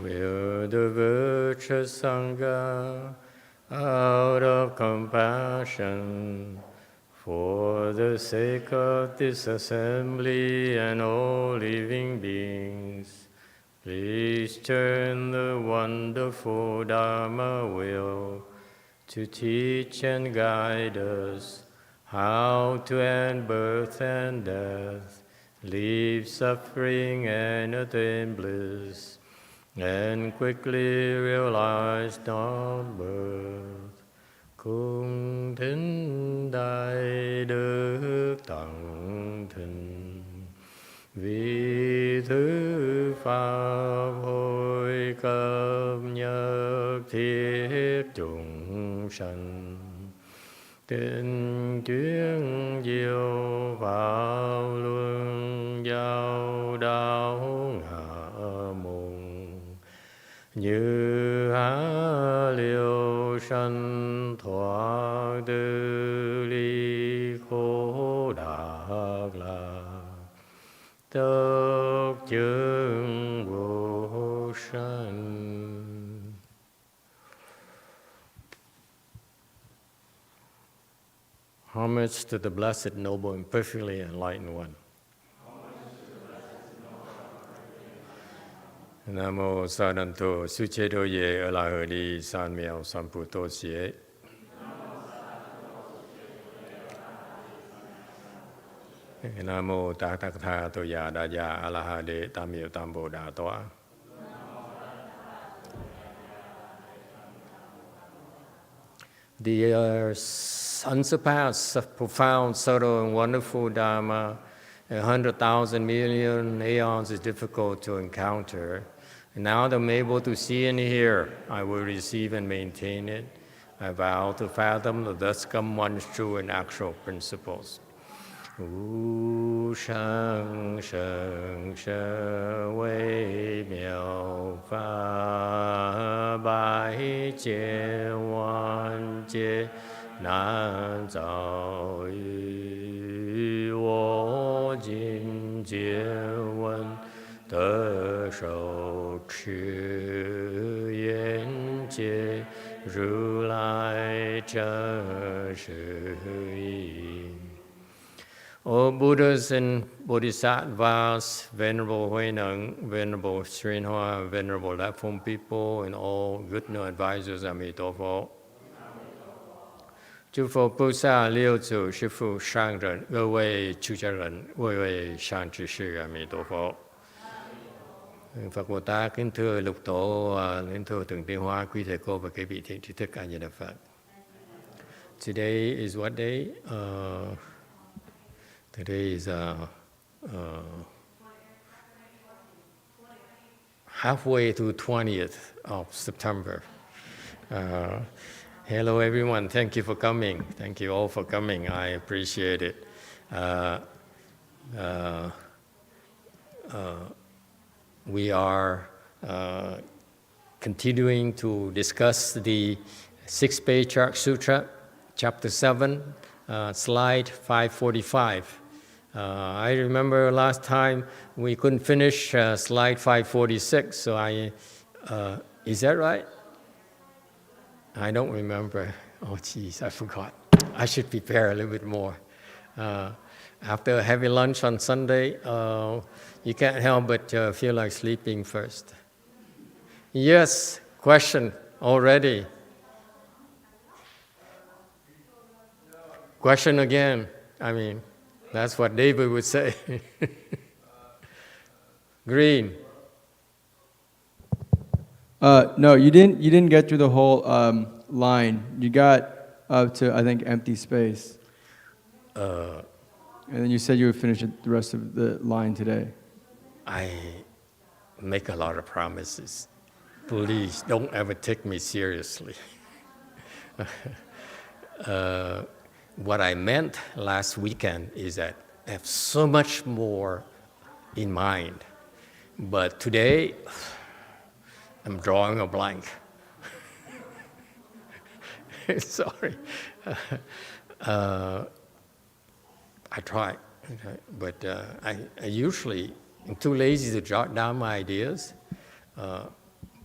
will the virtuous Sangha, out of compassion, for the sake of this assembly and all living beings, please turn the wonderful Dharma wheel to teach and guide us how to end birth and death, leave suffering and attain bliss, and quickly realize non-birth. Cung thính đại đức tận thịnh, vì thứ pháp hội cấp nhất thiết chúng sanh, tình chuyên diệu pháp luân giao đạo hạ mùng, như há liêu sanh thoát tư ly khổ đạc lạc, tất chứng vô sanh. Homage to the Blessed, Noble, and Perfectly Enlightened One. Nam mô Sa Đan Tô Sư Chế Đô Ye A La Hờ Đi San Miao San Pu Tô Xie. Nam mô Ta Ta Tha Tô Ya Đa Ya A La Ha Đê Tam Miao Tam Bồ Đà Toa. The unsurpassed, profound, subtle, and wonderful Dharma, 100,000 million aeons is difficult to encounter. And now that I'm able to see and hear, I will receive and maintain it. I vow to fathom the thus come one's true and actual principles. Wu sheng sheng she wei miao fa bai jie wan jie nan zao yu wo jin jie wen de shou chi yan jie ru lai zhen shi yi. O Buddhas and Bodhisattvas, Venerable Huineng, Venerable HsuanHua, Venerable Platform people, and all good no advisors, Emitofuo. Chư Phật Bồ Sát Liêu Tzu Sư Phụ Sang Rần, Cơ Wei Chu Gia Rần, Wei Wei Sang Trì Sư, Emitofuo. Phật Bồ Tát kính thưa Lục Tổ, kính thưa Thượng Tiên Hoa, quý thầy cô và các vị thiện tri thức A Di Đà Phật. Today is what day? Today is halfway to 20th of September. Hello everyone, thank you for coming. Thank you all for coming, I appreciate it. We are continuing to discuss the 6th Patriarch Sutra, chapter 7, slide 545. I remember last time we couldn't finish slide 546, so is that right? I don't remember. Oh, geez, I forgot. I should prepare a little bit more. After a heavy lunch on Sunday, you can't help but feel like sleeping first. Yes, question already. Question again. I mean, that's what David would say. Green. No, you didn't get through the whole line. You got up to, I think, empty space. And then you said you would finish the rest of the line today. I make a lot of promises. Please don't ever take me seriously. What I meant last weekend is that I have so much more in mind. But today, I'm drawing a blank. Sorry. I try, but I usually am too lazy to jot down my ideas.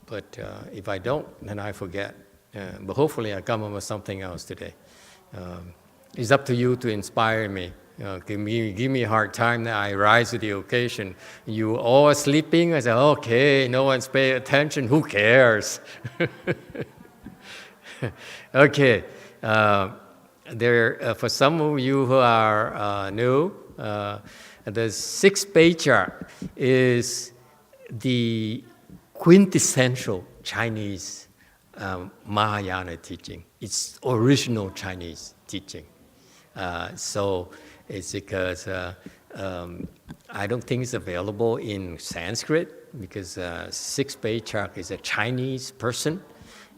But if I don't, then I forget. But hopefully I come up with something else today. It's up to you to inspire me. Give me a hard time that I rise to the occasion. You all sleeping, I say, okay, no one's paying attention, who cares? Okay, for some of you who are new, the 6th Patriarch is the quintessential Chinese Mahayana teaching. It's original Chinese teaching. So it's because I don't think it's available in Sanskrit, because 6th Patriarch is a Chinese person,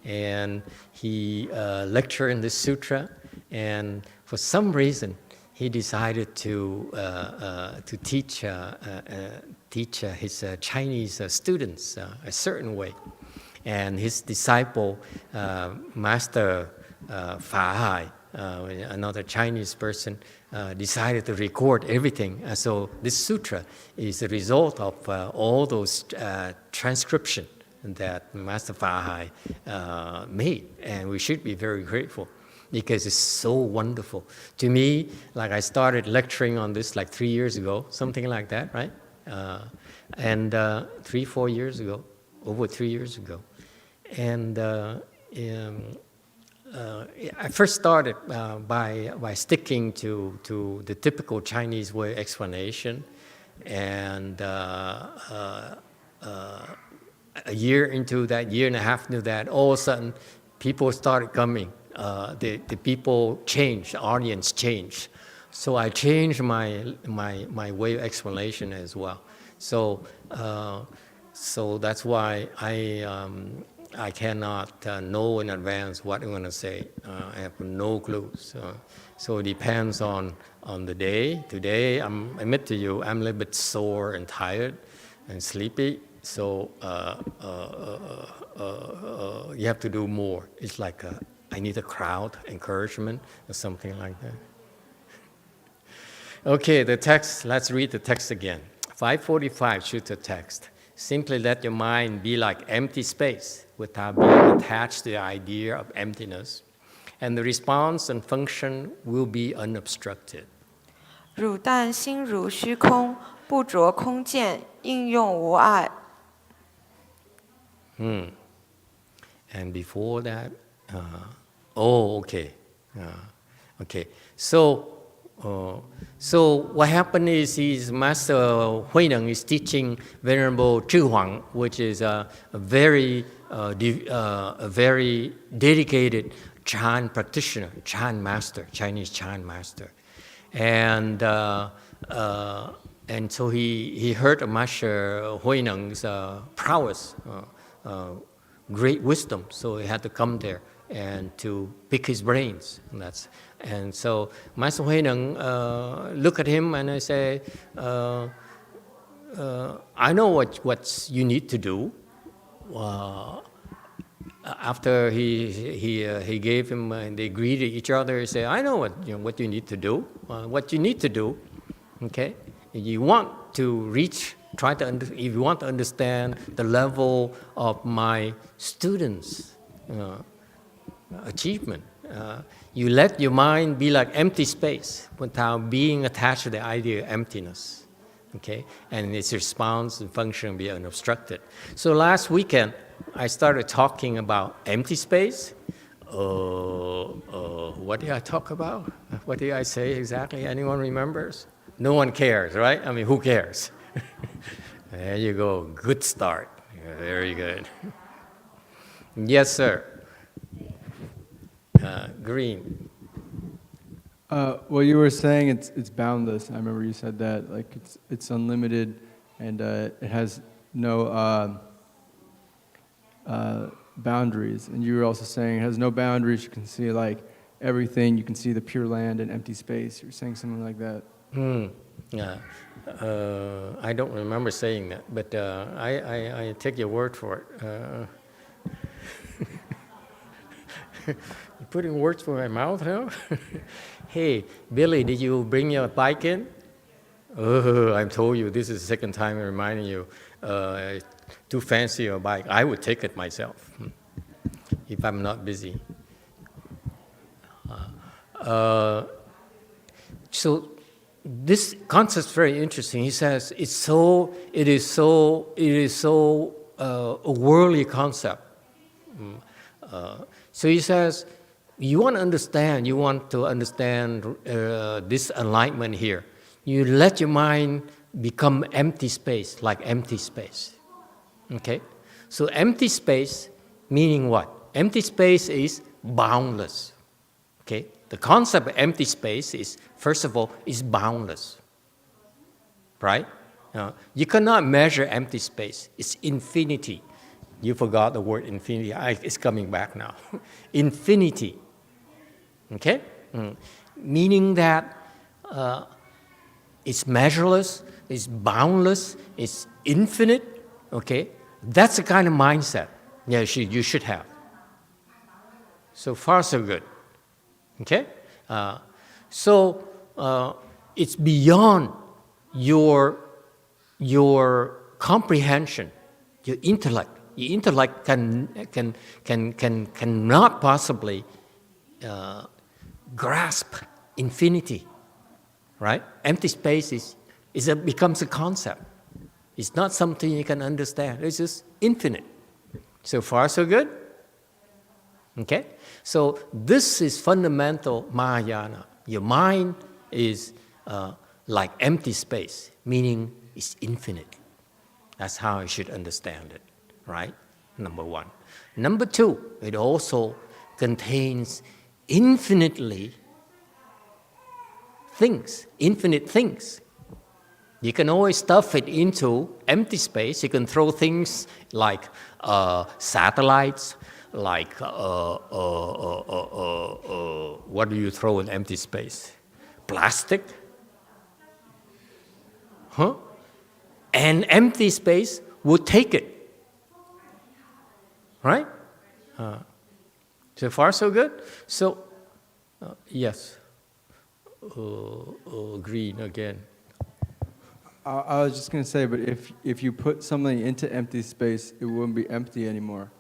and he lectured in the sutra, and for some reason he decided to teach his Chinese students a certain way. And his disciple, Master Fa, another Chinese person, decided to record everything. So this sutra is a result of all those transcription that Master Fa made, and we should be very grateful because it's so wonderful. To me, like I started lecturing on this like 3 years ago, something like that, right? And 3-4 years ago, over 3 years ago. And I first started by sticking to the typical Chinese way explanation, and a year into that, year and a half into that, all of a sudden people started coming. The people changed, the audience changed. So I changed my way of explanation as well. So that's why I cannot know in advance what I'm going to say. I have no clue. So it depends on the day. Today, I admit to you, I'm a little bit sore and tired and sleepy. So you have to do more. It's like I need a crowd encouragement or something like that. Okay, the text. Let's read the text again. 545 Sutta text. Simply let your mind be like empty space without being attached to the idea of emptiness, and the response and function will be unobstructed. 汝但心如虚空，不着空见，应用无碍。And before that, okay. Okay. So what happened is Master Huineng is teaching Venerable Zhi, which is a very dedicated Chan practitioner, Chan master, Chinese Chan master, and so he heard of Master Huineng's prowess, great wisdom. So he had to come there and to pick his brains. And so Master Huineng look at him and I say, I know what you need to do. After he gave him, and they greeted each other, he said, I know what you need to do. What you need to do, okay? You want to reach, if you want to understand the level of my students' achievement, you let your mind be like empty space without being attached to the idea of emptiness, okay? And its response and function be unobstructed. So last weekend, I started talking about empty space. What did I talk about? What did I say exactly? Anyone remembers? No one cares, right? I mean, who cares? There you go. Good start. Yeah, very good. Yes, sir. Green. Well, you were saying it's boundless. I remember you said that, like it's unlimited, and it has no boundaries. And you were also saying it has no boundaries. You can see like everything. You can see the pure land and empty space. You were saying something like that. Yeah. I don't remember saying that, but I take your word for it. You're putting words for my mouth now? Hey, Billy, did you bring your bike in? Oh, I told you, this is the second time I'm reminding you. too fancy a bike, I would take it myself if I'm not busy. So this concept is very interesting. He says it is so a worldly concept. So he says, you want to understand this enlightenment here. You let your mind become empty space, like empty space. Okay? So empty space meaning what? Empty space is boundless. Okay? The concept of empty space is, first of all, is boundless. Right? You cannot measure empty space. It's infinity. You forgot the word infinity. It's coming back now. Infinity. Okay? Meaning that it's measureless, it's boundless, it's infinite. Okay? That's the kind of mindset you should have. So far, so good. Okay? So it's beyond your comprehension, your intellect. Your intellect cannot possibly grasp infinity, right? Empty space becomes a concept. It's not something you can understand. It's just infinite. So far, so good. Okay? So this is fundamental Mahayana. Your mind is like empty space, meaning it's infinite. That's how you should understand it, right? Number one. Number two, it also contains infinite things. You can always stuff it into empty space. You can throw things like satellites, like what do you throw in empty space? Plastic? And empty space would take it. Right? So far, so good? So, yes. Green again. I was just going to say, but if you put something into empty space, it wouldn't be empty anymore.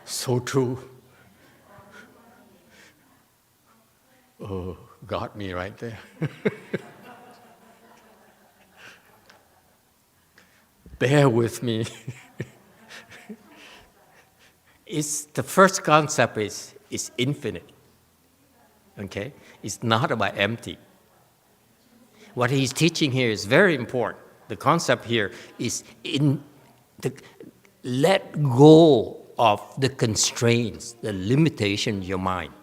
So true. Oh, got me right there. Bear with me. The first concept is infinite. Okay? It's not about empty. What he's teaching here is very important. The concept here is let go of the constraints, the limitation of your mind.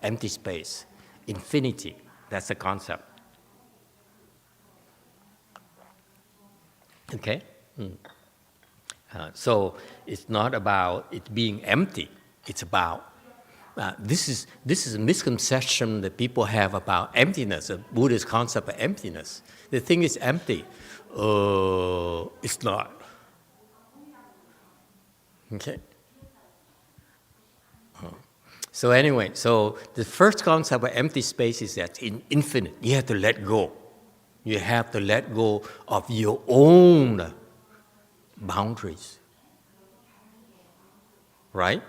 Empty space, infinity. That's the concept. Okay? So it's not about it being empty. It's about this is a misconception that people have about emptiness, a Buddhist concept of emptiness. The thing is empty. It's not. Okay. So anyway, so the first concept of empty space is that infinite. You have to let go. You have to let go of your own boundaries. Right?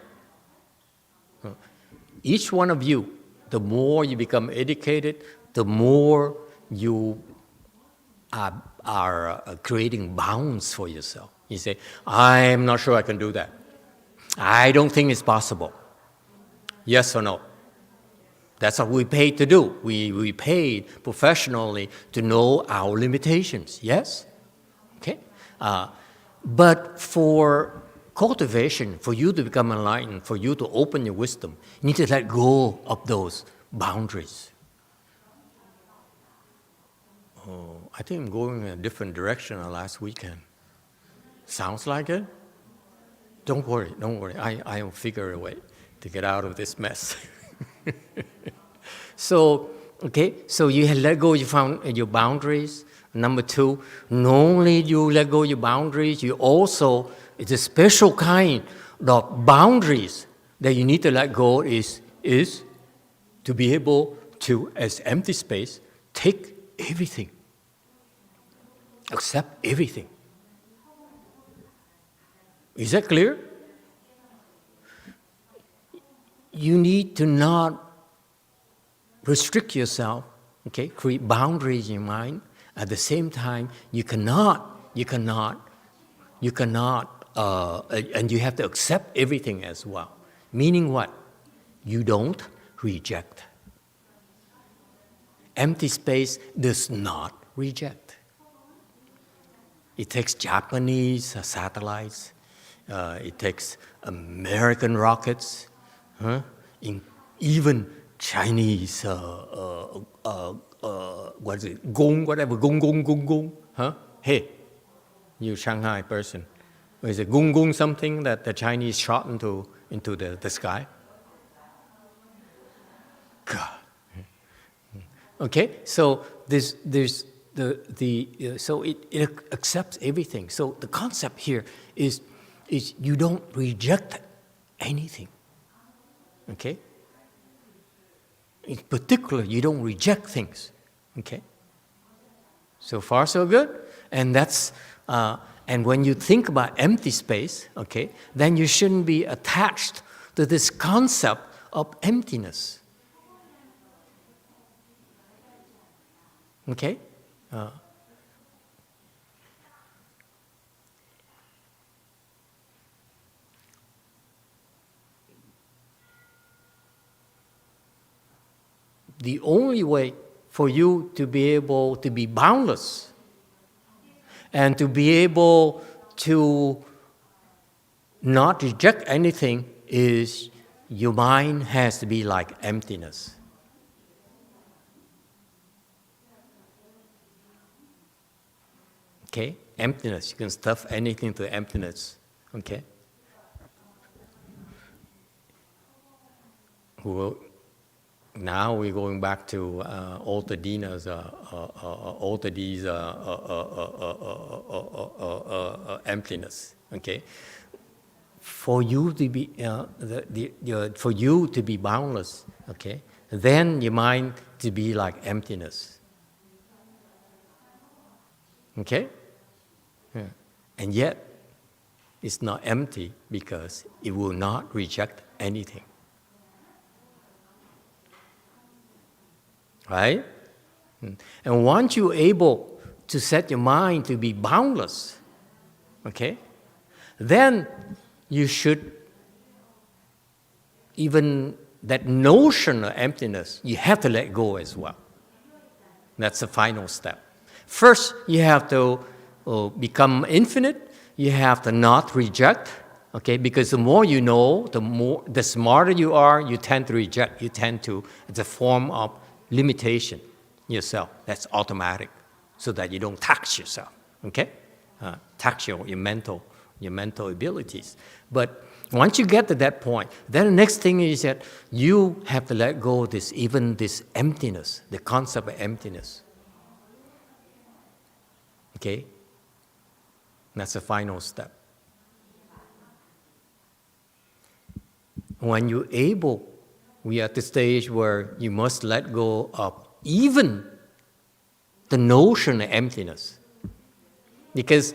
Each one of you, the more you become educated, the more you are creating bounds for yourself. You say, I'm not sure I can do that. I don't think it's possible. Yes or no? That's what we paid to do. We paid professionally to know our limitations. Yes? Okay? But for cultivation, for you to become enlightened, for you to open your wisdom, you need to let go of those boundaries. Oh, I think I'm going in a different direction than last weekend. Sounds like it? Don't worry. I will figure a way to get out of this mess. So you let go your boundaries. Number two, not only you let go your boundaries, you also, it's a special kind of boundaries that you need to let go is to be able to, as empty space, take everything. Accept everything. Is that clear? You need to not restrict yourself, okay? Create boundaries in your mind. At the same time, you cannot, and you have to accept everything as well. Meaning what? You don't reject. Empty space does not reject. It takes Japanese satellites. It takes American rockets. Even Chinese, what is it? Gong, whatever. Gong, gong, gong, gong. Hey, you Shanghai person. Is it gong, gong something that the Chinese shot into the sky? God. Okay, so so it accepts everything. So the concept here is you don't reject anything. Okay? In particular, you don't reject things. Okay? So far, so good. And that's and when you think about empty space, okay, then you shouldn't be attached to this concept of emptiness. Okay? The only way for you to be able to be boundless and to be able to not reject anything is your mind has to be like emptiness. Okay? Emptiness. You can stuff anything to emptiness. Okay? Well, now we're going back to Altadina's, emptiness. Okay? For you to be for you to be boundless, okay, then your mind to be like emptiness. Okay? Yeah. And yet, it's not empty because it will not reject anything. Right? And once you're able to set your mind to be boundless, okay, then you should, even that notion of emptiness, you have to let go as well. That's the final step. First, you have to become infinite. You have to not reject, okay? Because the more you know, the smarter you are, you tend to reject. You tend to, it's a form of limitation yourself. That's automatic, so that you don't tax yourself, okay? Tax your mental abilities. But once you get to that point, then the next thing is that you have to let go of this emptiness, the concept of emptiness. Okay? That's the final step. When you're able, we are at the stage where you must let go of even the notion of emptiness. Because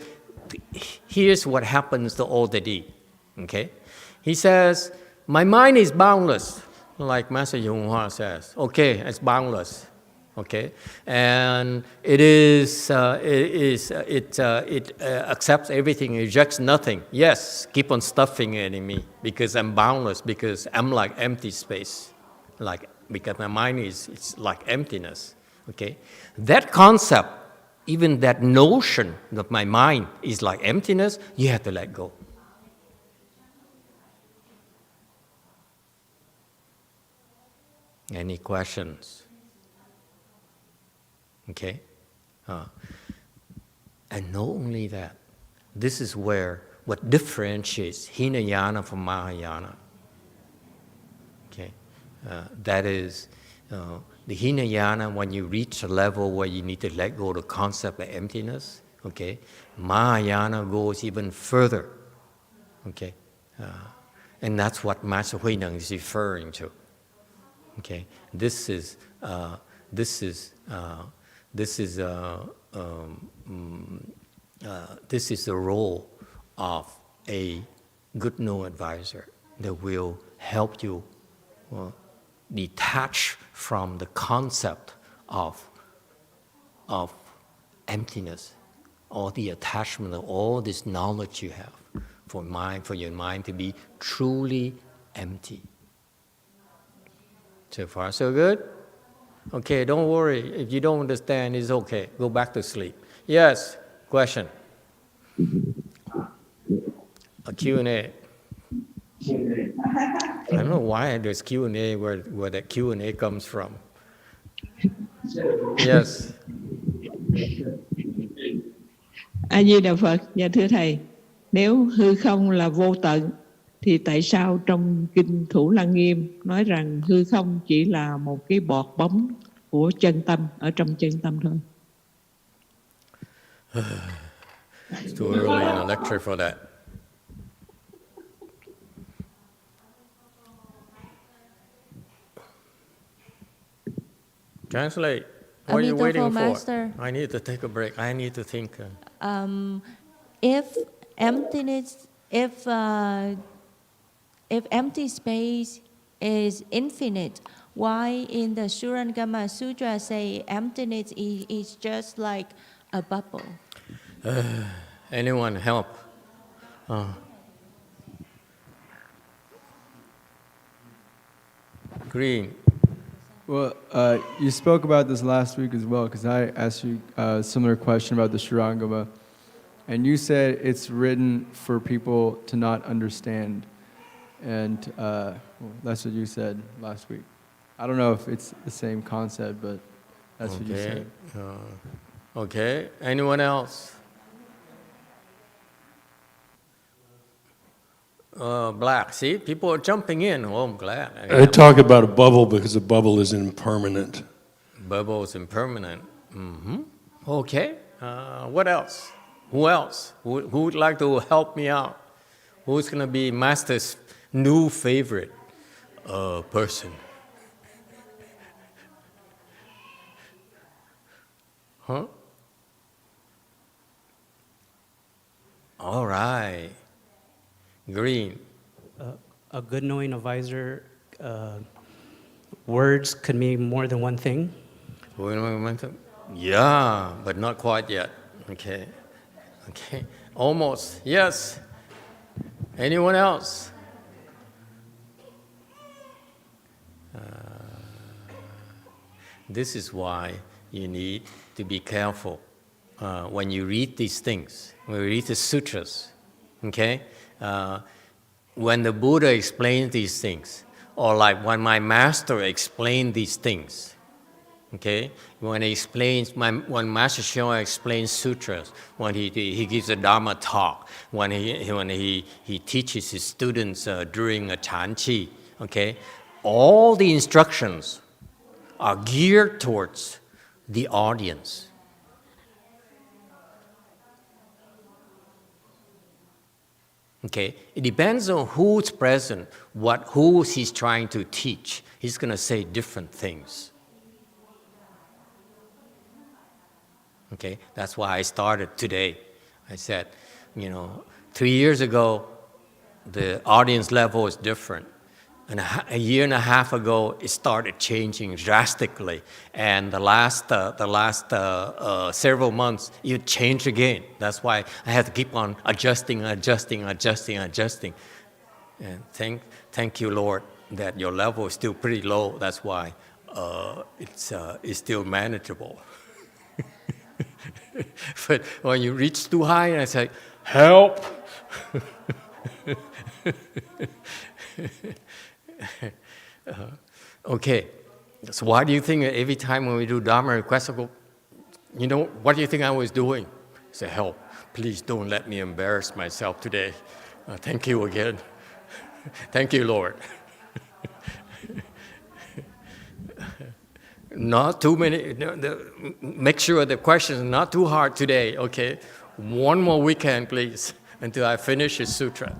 here's what happens to all the D. Okay? He says, my mind is boundless, like Master YongHua says. Okay, it's boundless. Okay, and it accepts everything, rejects nothing. Yes, keep on stuffing it in me because I'm boundless, because I'm like empty space, because my mind it's like emptiness. Okay, that concept, even that notion that my mind is like emptiness, you have to let go. Any questions? Okay? And not only that, this is where what differentiates Hinayana from Mahayana. Okay? That is, the Hinayana, when you reach a level where you need to let go of the concept of emptiness, okay? Mahayana goes even further. Okay? And that's what Master Huineng is referring to. Okay? This is this is the role of a good no advisor that will help you detach from the concept of emptiness, or the attachment of all this knowledge you have, for your mind to be truly empty. So far, so good? Okay, don't worry. If you don't understand, it's okay. Go back to sleep. Yes, question? A Q&A. I don't know why there's Q&A, where that Q&A comes from. Yes. A Di Đà Phật. Dạ thưa thầy, nếu hư không là vô tận thì tại sao trong kinh Thủ Lăng Nghiêm nói rằng hư không chỉ là một cái bọt bóng của chân tâm, ở trong chân tâm thôi? It's too early in a lecture for that. Translate. What are you waiting for? Master. I need to take a break. I need to think. If emptiness, if empty space is infinite, why in the HsuanHua Sutra say emptiness is just like a bubble? Anyone help? Green. Well, you spoke about this last week as well, because I asked you a similar question about the HsuanHua, and you said it's written for people to not understand, and that's what you said last week. I don't know if it's the same concept, but that's what you said. Okay. Anyone else? Black. See, people are jumping in. Oh, I'm glad. I talk about a bubble because a bubble is impermanent. Bubble is impermanent. Okay. What else? Who else? Who would like to help me out? Who's going to be Master's new favorite person? Huh? All right. Green. A good knowing advisor, words could mean more than one thing. Yeah, but not quite yet. Okay. Almost. Yes. Anyone else? This is why you need to be careful when you read these things, when you read the sutras. Okay? When the Buddha explains these things, or like when my master explained these things, okay? When when Master Shana explains sutras, when he gives a Dharma talk, when he teaches his students during a Chanqi, okay? All the instructions are geared towards the audience. Okay, it depends on who's present, who he's trying to teach. He's going to say different things. Okay, that's why I started today. I said, 3 years ago, the audience level is different. And a year and a half ago, it started changing drastically. And the last several months, it changed again. That's why I had to keep on adjusting. And thank you, Lord, that your level is still pretty low. That's why it's still manageable. But when you reach too high, I say, help! Okay, so why do you think every time when we do Dharma requests, I go, what do you think I was doing? I say, help, please don't let me embarrass myself today. Thank you again. Thank you, Lord. Not too many, make sure the questions are not too hard today, okay? One more weekend, please, until I finish the sutra.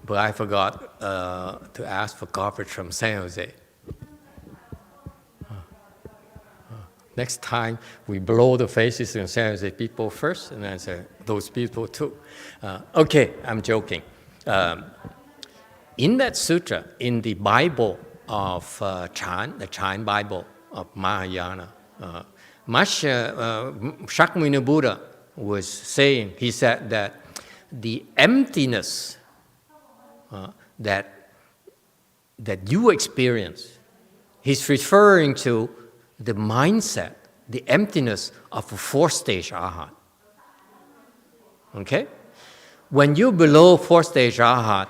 But I forgot to ask for coverage from San Jose. Next time we blow the faces and say people first, and then say those people too. Okay, I'm joking. In that sutra, in the Bible of Chan, the Chan Bible of Mahayana, Shakyamuni Buddha was saying, he said that the emptiness that you experience, he's referring to the mindset, the emptiness of a 4th-stage arhat. Okay? When you're below 4th-stage arhat,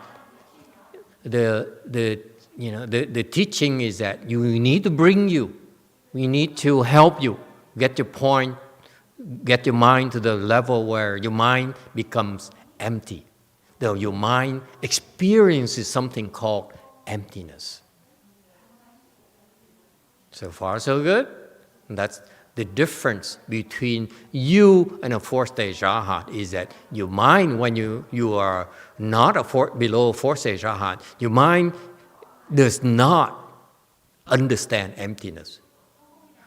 the teaching is that we need to bring you, we need to help you get your mind to the level where your mind becomes empty. Though your mind experiences something called emptiness. So far, so good. And that's the difference between you and a 4th-stage arhat, is that your mind, when you are not below 4th-stage arhat, your mind does not understand emptiness.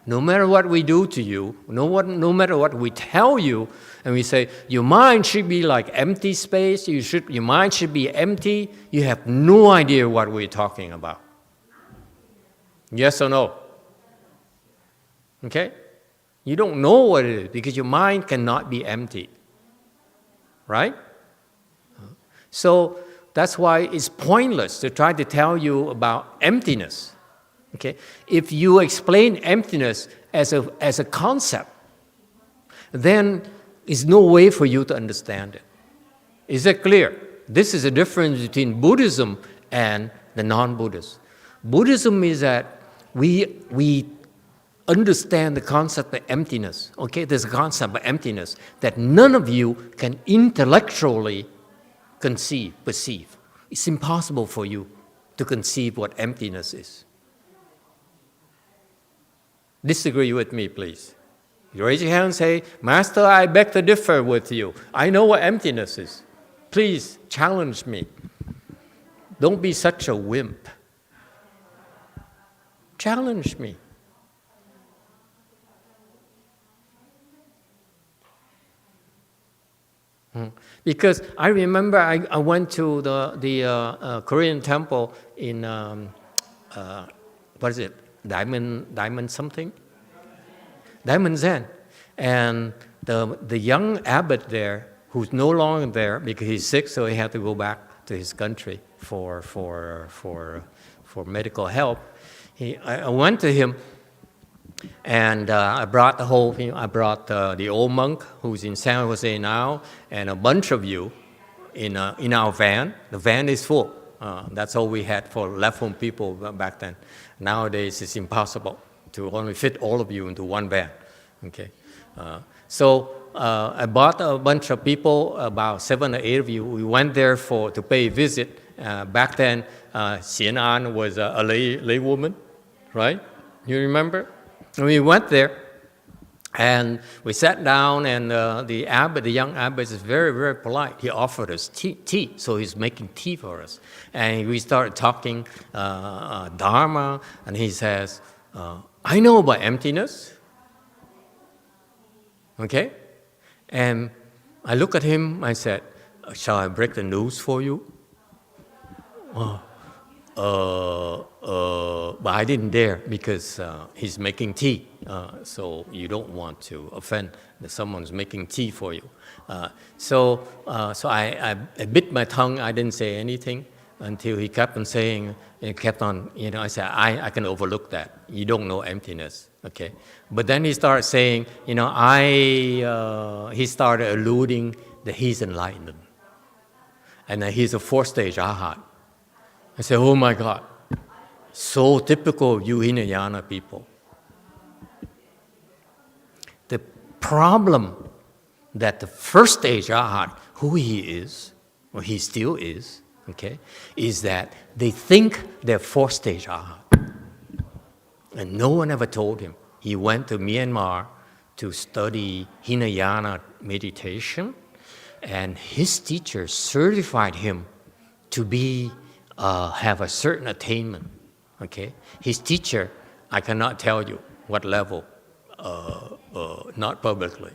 No matter what we do to you, no matter what we tell you, and we say, your mind should be like empty space, your mind should be empty, you have no idea what we're talking about. Yes or no? Okay? You don't know what it is because your mind cannot be empty. Right? So that's why it's pointless to try to tell you about emptiness. Okay? If you explain emptiness as a concept, then there's no way for you to understand it. Is that clear? This is the difference between Buddhism and the non-Buddhists. Buddhism is that we understand the concept of emptiness. Okay, there's a concept of emptiness that none of you can intellectually perceive. It's impossible for you to conceive what emptiness is. Disagree with me, please. You raise your hand and say, Master, I beg to differ with you. I know what emptiness is. Please challenge me. Don't be such a wimp. Challenge me. Because I remember I went to the Korean temple in, what is it, Diamond something? Diamond Zen. And the young abbot there, who's no longer there because he's sick, so he had to go back to his country for medical help. I went to him, and I brought the old monk who's in San Jose now, and a bunch of you in our van. The van is full. That's all we had for left-home people back then. Nowadays, it's impossible to only fit all of you into one van. Okay, so I brought a bunch of people, about 7 or 8 of you. We went there to pay a visit. Back then, Shana was a lay woman, right? You remember? And we went there, and we sat down, and the young abbot is very, very polite. He offered us tea, so he's making tea for us. And we started talking Dharma, and he says, I know about emptiness. Okay? And I look at him, I said, shall I break the news for you? But I didn't dare because he's making tea. So you don't want to offend that someone's making tea for you. So I bit my tongue. I didn't say anything until he kept on saying, I said, I can overlook that. You don't know emptiness. Okay. But then he started saying, he started alluding that he's enlightened. And that he's a 4th-stage arhat. I said, oh my God, so typical of you Hinayana people. The problem that the 1st-stage arhat, who he is, or he still is, okay, is that they think they're 4th-stage arhat. And no one ever told him. He went to Myanmar to study Hinayana meditation, and his teacher certified him to be have a certain attainment. Okay, his teacher, I cannot tell you what level not publicly.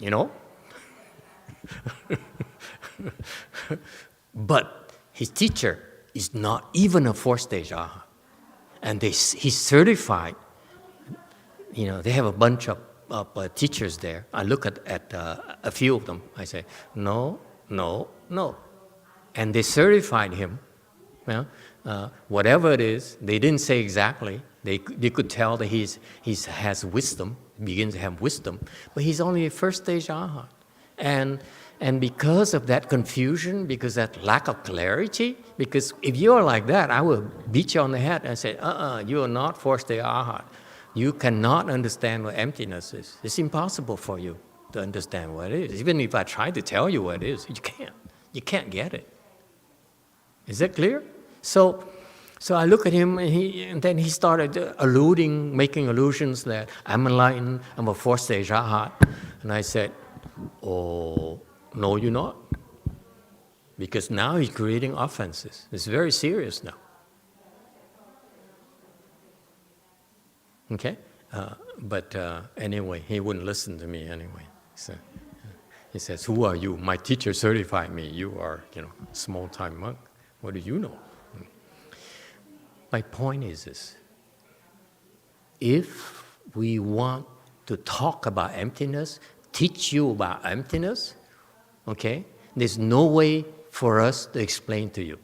You know? But his teacher is not even a fourth-stage arhat. And he's certified. You know, they have a bunch of teachers there. I look at a few of them. I say, no, no, no. And they certified him. You know, whatever it is, they didn't say exactly. They could tell that he has wisdom, begins to have wisdom, but he's only a first-stage arhat. And because of that confusion, because that lack of clarity, because if you're like that, I will beat you on the head and say, you are not fourth-stage arhat. You cannot understand what emptiness is. It's impossible for you to understand what it is. Even if I try to tell you what it is, you can't. You can't get it. Is that clear? So I look at him, and then he started making allusions that I'm enlightened, I'm a fourth-stage arhat. And I said, oh, no, you're not. Because now he's creating offenses. It's very serious now. Okay? But anyway, he wouldn't listen to me anyway. So, he says, who are you? My teacher certified me. You are, small-time monk. What do you know? My point is this. If we want to talk about emptiness, teach you about emptiness, okay, there's no way for us to explain to you,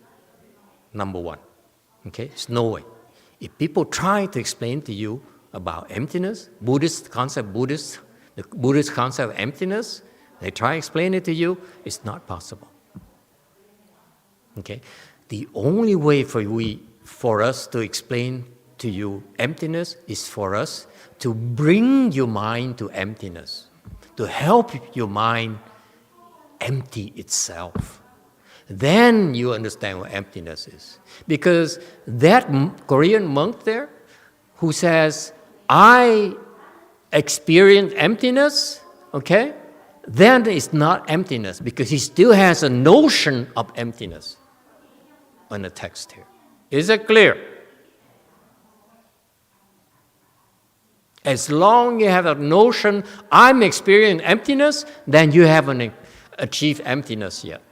number one. Okay, there's no way. If people try to explain to you about emptiness, the Buddhist concept of emptiness, they try to explain it to you, it's not possible. Okay, the only way for us to explain to you emptiness is for us to bring your mind to emptiness, to help your mind empty itself. Then you understand what emptiness is. Because that Korean monk there who says, I experience emptiness, okay, then it's not emptiness because he still has a notion of emptiness on the text here. Is it clear? As long as you have a notion, I'm experiencing emptiness, then you haven't achieved emptiness yet.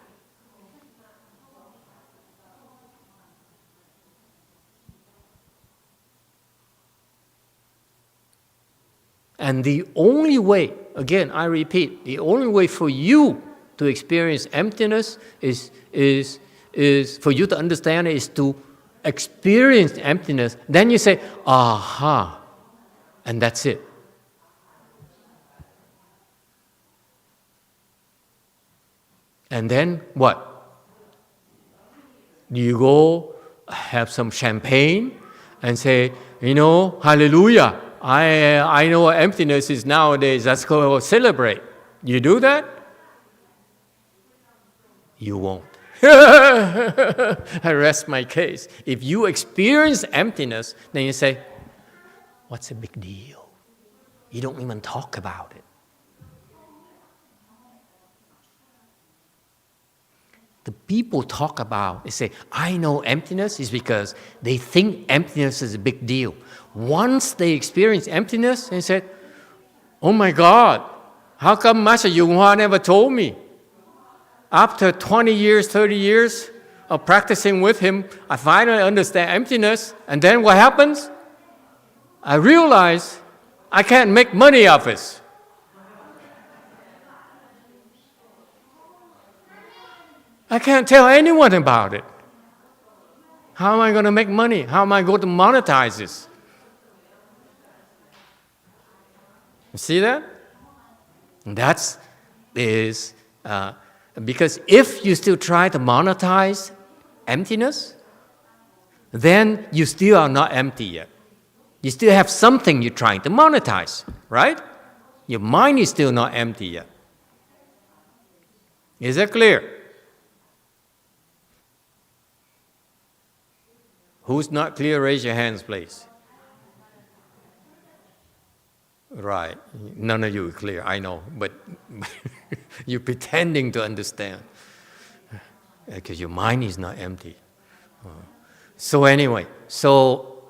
And the only way, again, I repeat, the only way for you to experience emptiness is for you to understand it is to experience emptiness. Then you say, aha, and that's it. And then what? You go have some champagne and say, hallelujah. I know what emptiness is nowadays. Let's go celebrate. You do that? You won't. I rest my case. If you experience emptiness, then you say, what's the big deal? You don't even talk about it. The people talk about, they say, I know emptiness is because they think emptiness is a big deal. Once they experience emptiness, they said, oh my God, how come Master YongHua never told me? After 20 years, 30 years of practicing with him, I finally understand emptiness. And then what happens? I realize I can't make money off it. I can't tell anyone about it. How am I going to make money? How am I going to monetize this? You see that? And because if you still try to monetize emptiness, then you still are not empty yet. You still have something you're trying to monetize, right? Your mind is still not empty yet. Is that clear? Who's not clear, raise your hands, please. Right. None of you are clear, I know, but you're pretending to understand because your mind is not empty. So anyway, so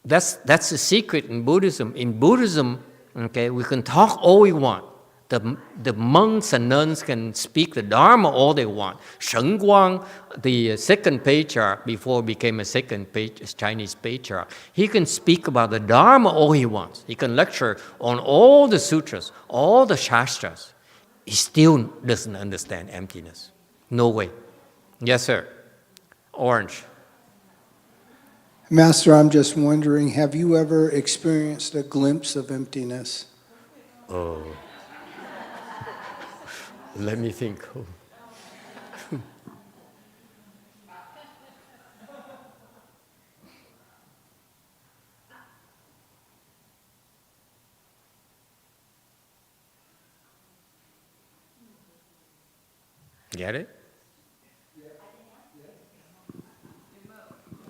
That's the secret in Buddhism. In Buddhism, okay, we can talk all we want. The monks and nuns can speak the Dharma all they want. Shen Guang, the second patriarch before became a Chinese patriarch, he can speak about the Dharma all he wants. He can lecture on all the sutras, all the shastras. He still doesn't understand emptiness. No way. Yes, sir. Orange. Master, I'm just wondering, have you ever experienced a glimpse of emptiness? Oh. Let me think. Get it?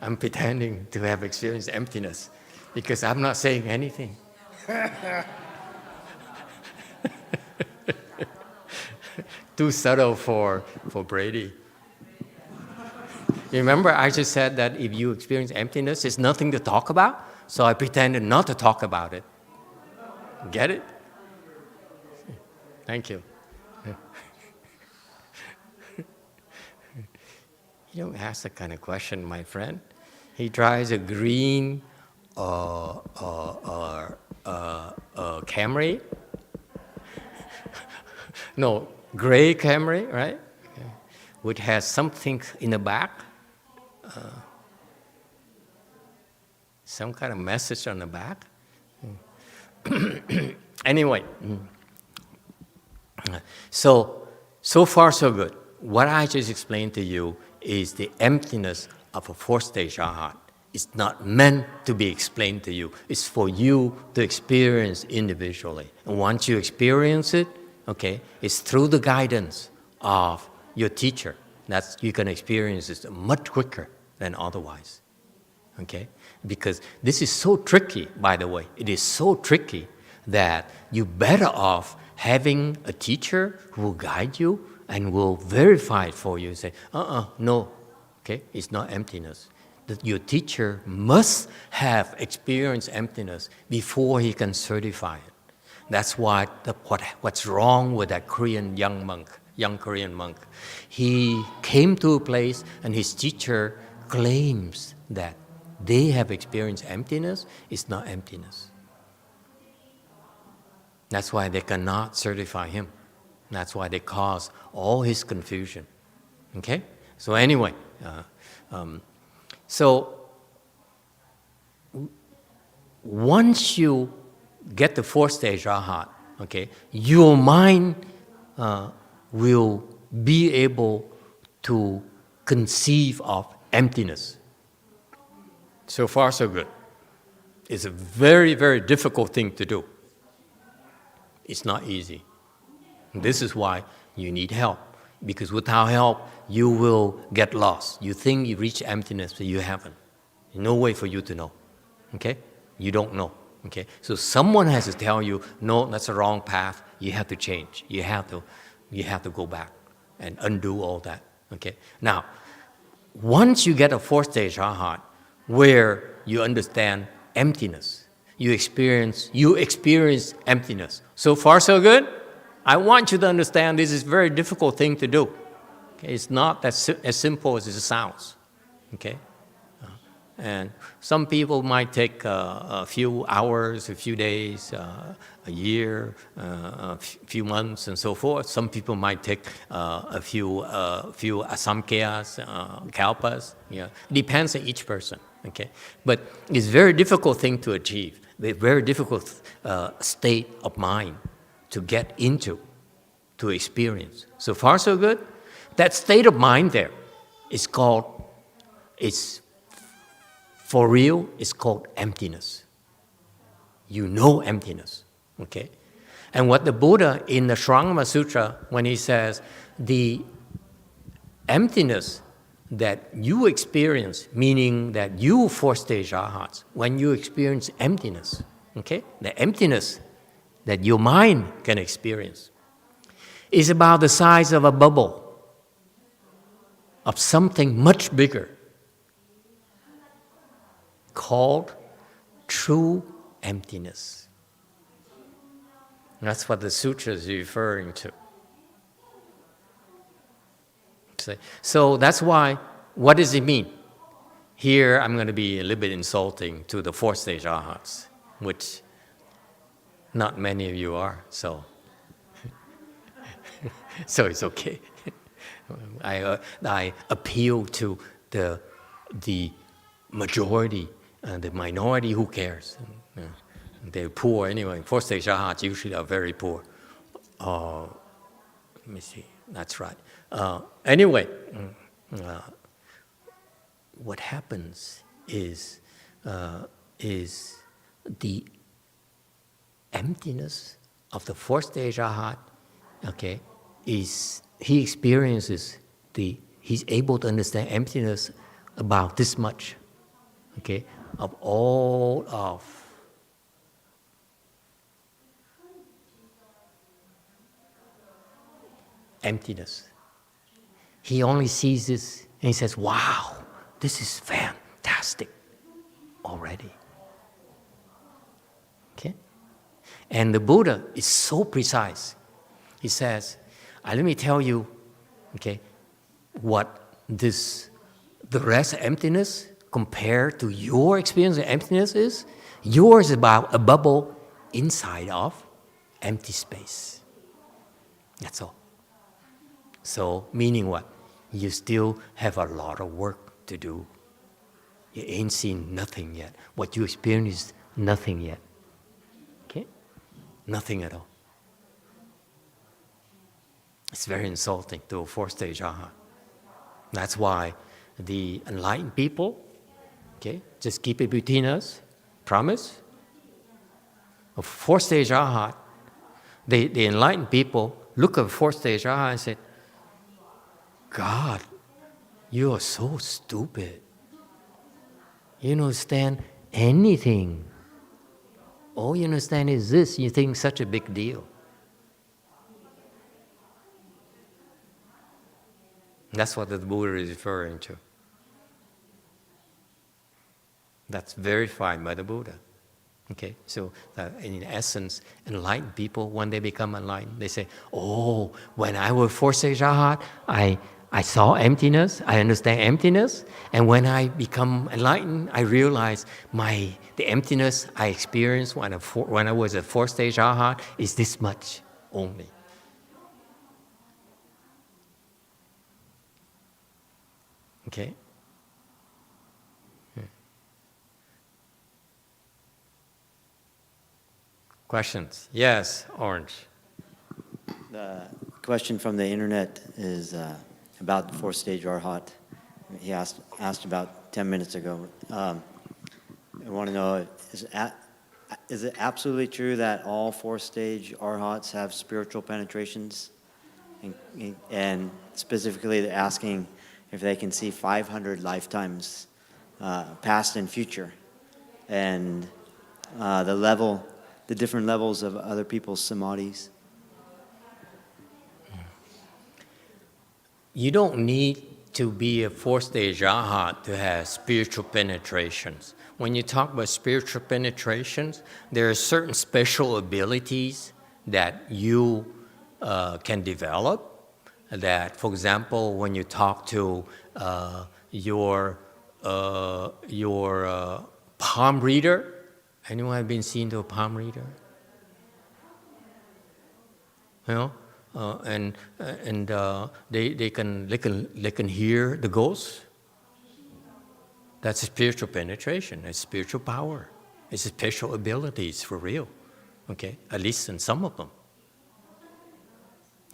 I'm pretending to have experienced emptiness because I'm not saying anything. Too subtle for Brady. Remember, I just said that if you experience emptiness, there's nothing to talk about, so I pretended not to talk about it. Get it? Thank you. You don't ask that kind of question, my friend. He drives a green Camry. No, gray Camry, right? Okay. Which has something in the back. Some kind of message on the back. Anyway, so far so good. What I just explained to you is the emptiness of a fourth-stage arhat. It's not meant to be explained to you. It's for you to experience individually. And once you experience it, okay, it's through the guidance of your teacher that you can experience it much quicker than otherwise, okay? Because this is so tricky, by the way. It is so tricky that you're better off having a teacher who will guide you and will verify it for you and say, no, okay, it's not emptiness. That your teacher must have experienced emptiness before he can certify it. That's why what's wrong with that young Korean monk. He came to a place and his teacher claims that they have experienced emptiness. It's not emptiness. That's why they cannot certify him. That's why they cause all his confusion. Okay? So anyway, so once you get the fourth stage arhat, okay, your mind will be able to conceive of emptiness. So far, so good. It's a very, very difficult thing to do. It's not easy. This is why you need help, because without help, you will get lost. You think you reach emptiness, but you haven't. There's no way for you to know, okay? You don't know, okay? So someone has to tell you, no, that's the wrong path. You have to change. You have to go back and undo all that, okay? Now, once you get a fourth stage arhat, where you understand emptiness, you experience emptiness. So far, so good? I want you to understand this is a very difficult thing to do. Okay? It's not as simple as it sounds. Okay? And some people might take a few hours, a few days, a year, a few months, and so forth. Some people might take a few asamkhya's, kalpas. Yeah, depends on each person. Okay, but it's a very difficult thing to achieve. A very difficult state of mind to get into, to experience. So far, so good. That state of mind there is called, for real, it's called emptiness. You know emptiness, okay? And what the Buddha in the HsuanHua Sutra, when he says, the emptiness that you experience, meaning that you fourth stage arhats, when you experience emptiness, okay? The emptiness that your mind can experience is about the size of a bubble of something much bigger called true emptiness. That's what the sutra is referring to. So that's why, what does it mean? Here I'm going to be a little bit insulting to the fourth stage arhats, which not many of you are, so so it's okay. I appeal to the majority, the minority. Who cares? They're poor anyway. Fourth stage arhats usually are very poor. Let me see. That's right. Anyway, what happens is the emptiness of the fourth stage arhat, okay, is he experiences he's able to understand emptiness about this much, okay, of all of emptiness. He only sees this and he says, wow, this is fantastic already. Okay? And the Buddha is so precise. He says, let me tell you, okay, what the rest of emptiness compared to your experience of emptiness is. Yours is about a bubble inside of empty space. That's all. So, meaning what? You still have a lot of work to do. You ain't seen nothing yet. What you experienced, nothing yet. Okay? Nothing at all. It's very insulting to a fourth stage arhat. That's why the enlightened people, okay, just keep it between us, promise. A fourth stage arhat, the enlightened people look at a fourth stage arhat and say, God, you are so stupid. You don't understand anything. All you understand is this. You think such a big deal. That's what the Buddha is referring to. That's verified by the Buddha. Okay, so in essence, enlightened people, when they become enlightened, they say, oh, when I was fourth stage arhat, I saw emptiness, I understand emptiness, and when I become enlightened, I realize the emptiness I experienced when I was a fourth stage arhat is this much only. Okay? Questions? Yes, Orange. The question from the internet is about the fourth stage arhat. He asked about 10 minutes ago. I want to know, is it absolutely true that all fourth stage arhats have spiritual penetrations? And specifically, they're asking if they can see 500 lifetimes, past and future, and the different levels of other people's samadhis. You don't need to be a fourth stage arhat to have spiritual penetrations. When you talk about spiritual penetrations, there are certain special abilities that you can develop. That, for example, when you talk to your palm reader, anyone have been seen to a palm reader? You know, and they can hear the ghosts. That's a spiritual penetration. It's spiritual power. It's special abilities for real. Okay, at least in some of them.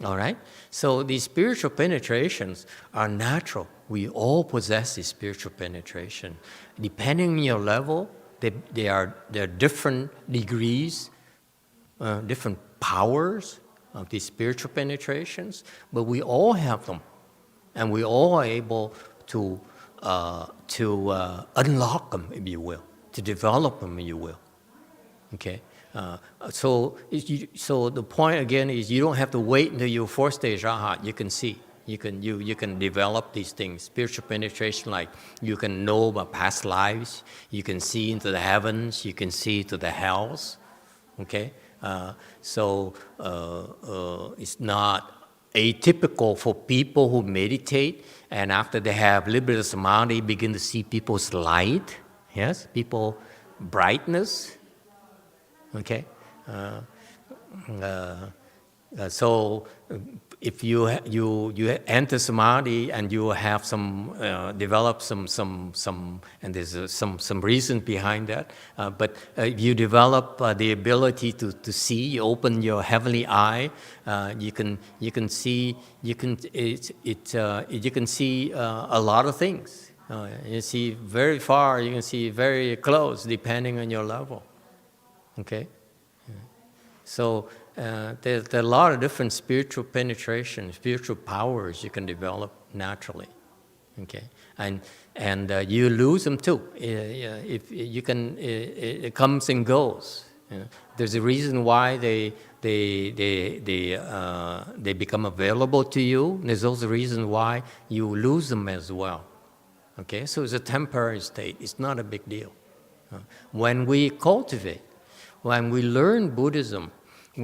All right? So these spiritual penetrations are natural. We all possess this spiritual penetration. Depending on your level, there are different degrees, different powers of these spiritual penetrations, but we all have them. And we all are able to unlock them, if you will, to develop them, if you will. Okay? So the point again is you don't have to wait until you're fourth stage arhat. You can see. You can develop these things. Spiritual penetration, like you can know about past lives, you can see into the heavens, you can see into the hells. Okay, so it's not atypical for people who meditate and after they have liberated samadhi begin to see people's light. Yes, people brightness. Okay, so if you enter samadhi and you have some develop some and there's some reason behind that, but you develop the ability to see, you open your heavenly eye, you can see a lot of things. You see very far, you can see very close, depending on your level. Okay, so. There's a lot of different spiritual penetration, spiritual powers you can develop naturally, okay, and you lose them too. If you can, it comes and goes. You know? There's a reason why they become available to you. There's also a reason why you lose them as well. Okay, so it's a temporary state. It's not a big deal. When we cultivate, when we learn Buddhism.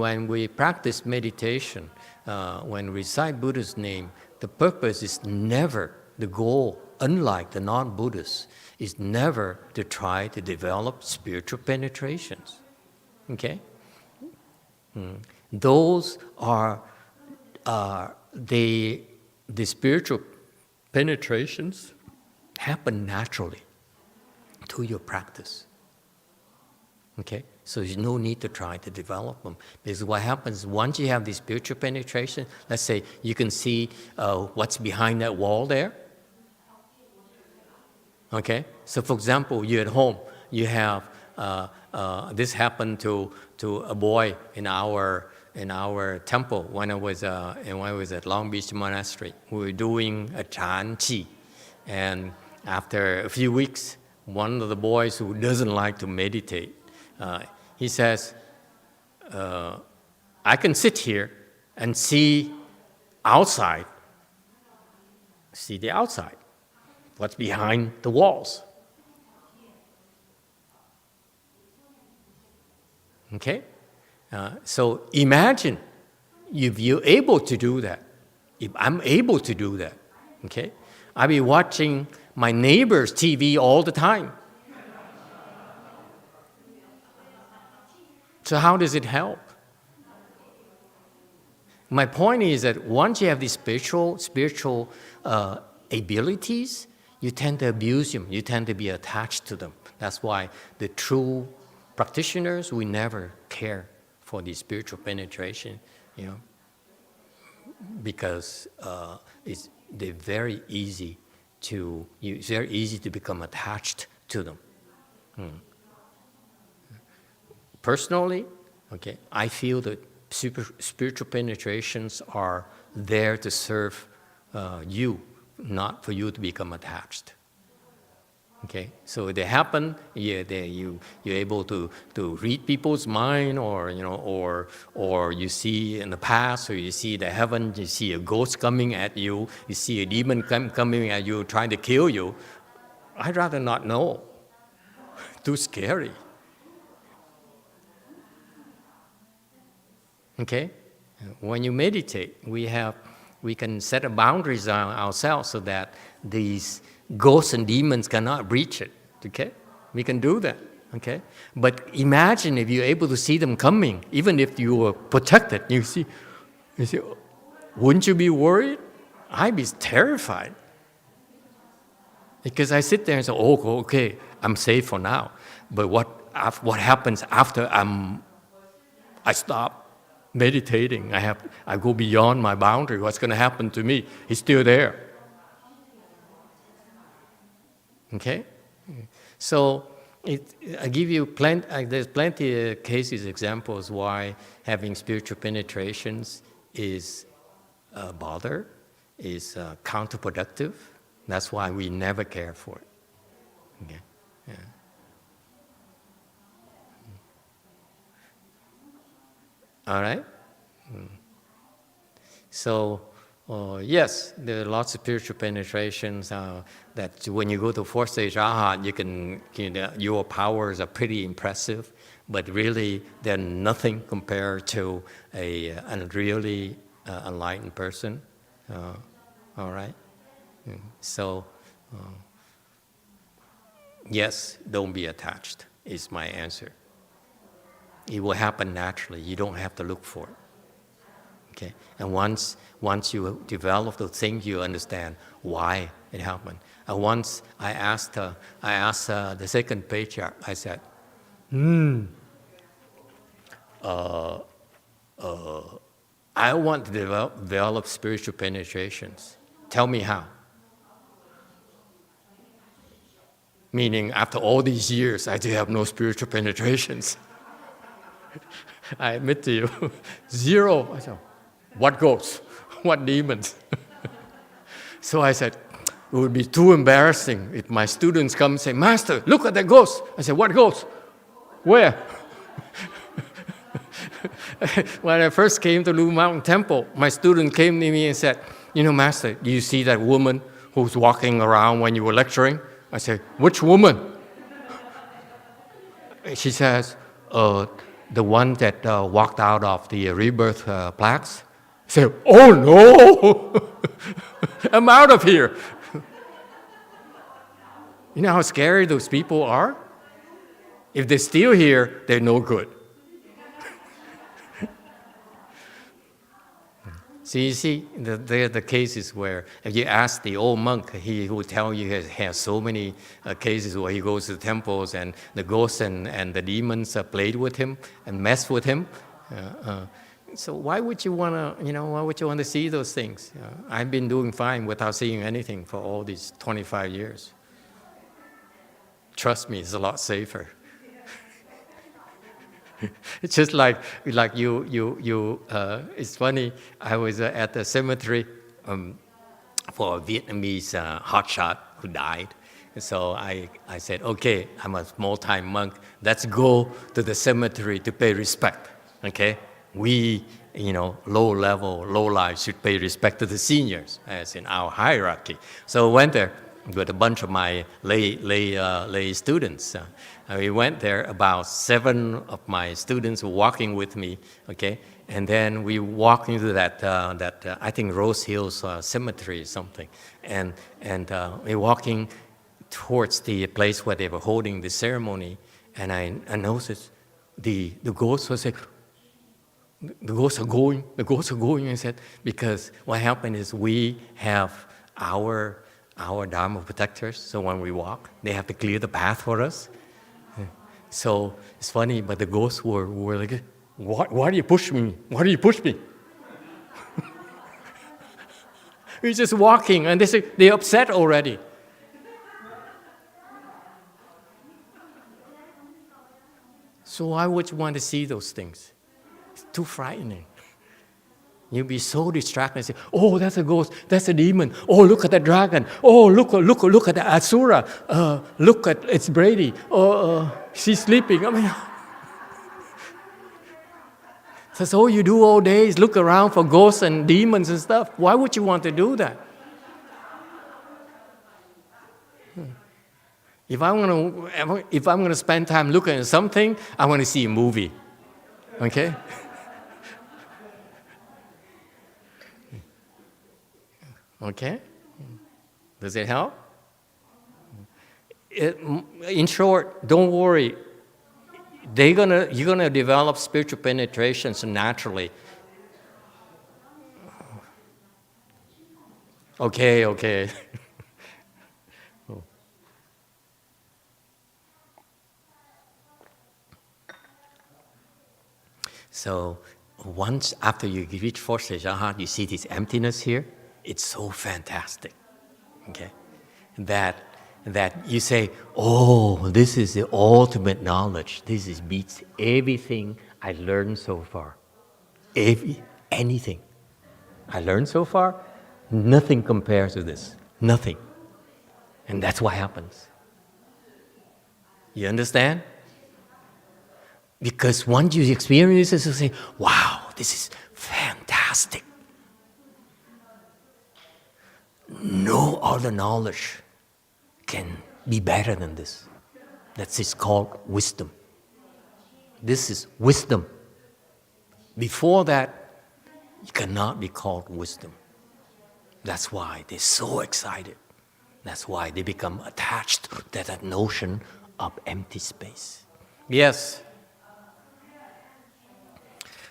When we practice meditation, when we recite Buddha's name, the purpose is never, the goal, unlike the non-Buddhists, is never to try to develop spiritual penetrations. Okay? Those are the spiritual penetrations happen naturally through your practice. Okay? So there's no need to try to develop them. Because what happens, once you have this spiritual penetration, let's say you can see what's behind that wall there. Okay? So for example, you're at home, you have, this happened to a boy in our temple when I was at Long Beach Monastery. We were doing a Chan Qi. And after a few weeks, one of the boys who doesn't like to meditate, he says, I can sit here and see outside, see the outside, what's behind the walls. Okay? So imagine if you're able to do that, if I'm able to do that, okay? I'll be watching my neighbor's TV all the time. So how does it help? My point is that once you have these spiritual abilities, you tend to abuse them. You tend to be attached to them. That's why the true practitioners, we never care for the spiritual penetration, you know, because they're very easy to become attached to them. Personally, okay, I feel that spiritual penetrations are there to serve you, not for you to become attached. Okay, so they happen. You're able to read people's mind, or or you see in the past, or you see the heaven, you see a ghost coming at you, you see a demon coming at you, trying to kill you. I'd rather not know. Too scary. Okay, when you meditate, we can set a boundaries on ourselves so that these ghosts and demons cannot reach it. Okay, we can do that. Okay, but imagine if you're able to see them coming, even if you were protected. You see, wouldn't you be worried? I'd be terrified. Because I sit there and say, "Oh, okay, I'm safe for now." But what happens after I stop meditating? I go beyond my boundary. What's going to happen to me? He's still there. Okay, so I give you there's plenty of cases, examples why having spiritual penetrations is a bother, is counterproductive. That's why we never care for it. Okay. Yeah. All right. So Yes, there are lots of spiritual penetrations that when you go to fourth stage arhat, your powers are pretty impressive, but really they're nothing compared to a really enlightened person. All right? So, yes, don't be attached is my answer. It will happen naturally. You don't have to look for it. Okay? And once you develop those things, you understand why it happened. And once I asked the 2nd Patriarch, I said, I want to develop spiritual penetrations. Tell me how. Meaning, after all these years, I do have no spiritual penetrations. I admit to you, 0. I said, what ghosts? What demons? So I said, it would be too embarrassing if my students come and say, Master, look at that ghost. I said, what ghost? Where? When I first came to Blue Mountain Temple, my student came to me and said, Master, do you see that woman who's walking around when you were lecturing? I said, which woman? She says, the one that walked out of the rebirth plaques. I said, oh no, I'm out of here. You know how scary those people are? If they're still here, they're no good. So you see, there are the cases where if you ask the old monk, he will tell you he has so many cases where he goes to the temples and the ghosts and the demons played with him and messed with him. So why would you want to see those things? I've been doing fine without seeing anything for all these 25 years. Trust me, it's a lot safer. It's just like you. It's funny. I was at the cemetery for a Vietnamese hotshot who died. So I said, okay, I'm a small-time monk. Let's go to the cemetery to pay respect. Okay, we, low lives should pay respect to the seniors, as in our hierarchy. So I went there with a bunch of my lay students. We went there, about 7 of my students were walking with me, okay? And then we walked into that I think Rose Hills Cemetery or something. And we're walking towards the place where they were holding the ceremony, and I noticed the ghosts were saying, the ghosts are going, I said, because what happened is we have our Dharma protectors, so when we walk, they have to clear the path for us. So it's funny, but the ghosts were like, why do you push me? Why do you push me? We're just walking, and they're upset already. So why would you want to see those things? It's too frightening. You'll be so distracted and say, oh, that's a ghost, that's a demon. Oh, look at that dragon. Oh, look at the Asura. Look at, it's Brady. Oh, she's sleeping. I mean, that's all you do all day is look around for ghosts and demons and stuff. Why would you want to do that? If I'm going to spend time looking at something, I want to see a movie. Okay? Okay? Does it help? In short, don't worry. You're gonna develop spiritual penetrations naturally. Okay. So once after you reach fourth stage arhat, you see this emptiness here. It's so fantastic, okay? That you say, oh, this is the ultimate knowledge. This beats everything I learned so far. Anything I learned so far, nothing compares to this. Nothing. And that's what happens. You understand? Because once you experience this, you say, wow, this is fantastic. no other knowledge can be better than this. That is called wisdom. This is wisdom. Before that, it cannot be called wisdom. That's why they're so excited. That's why they become attached to that notion of empty space. Yes.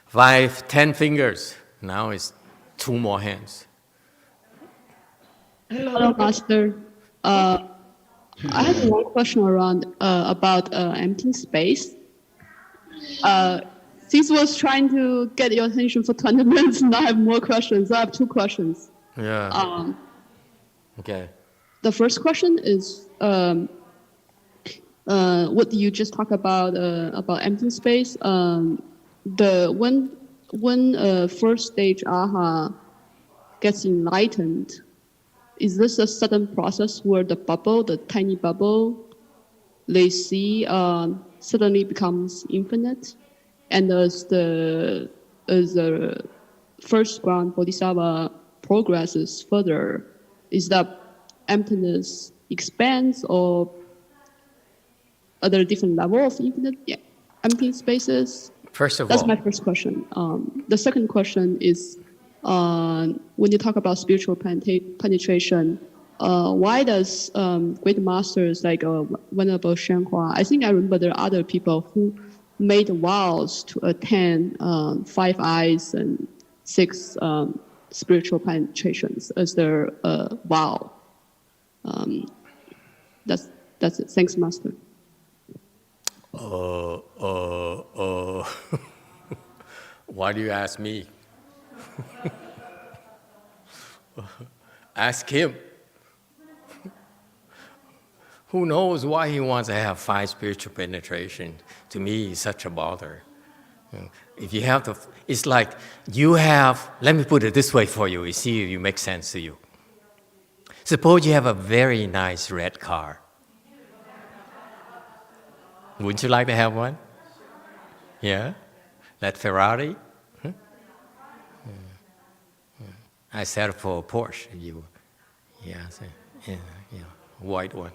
5, 10 fingers. Now it's 2 more hands. Hello, Master. I have one question around about empty space. Since was trying to get your attention for 20 minutes, now I have more questions. I have 2 questions. Yeah. Okay. The first question is, what you just talked about empty space. When first stage aha gets enlightened, is this a sudden process where the bubble, the tiny bubble they see, suddenly becomes infinite, and as the first ground bodhisattva progresses further, is that emptiness expands, or are there different level of infinite empty spaces? First of That's all, my first question. The second question is, when you talk about spiritual penetration, why does great masters like Venerable HsuanHua, I think I remember there are other people who made vows to attain 5 eyes and 6 spiritual penetrations as their vow. That's it. Thanks, Master. Why do you ask me? Ask him. Who knows why he wants to have 5 spiritual penetration? To me, it's such a bother. If you have to, it's like you have, let me put it this way for you, see if it makes sense to you. Suppose you have a very nice red car. Wouldn't you like to have one? Yeah? That Ferrari? Huh? I settled for a Porsche. White one.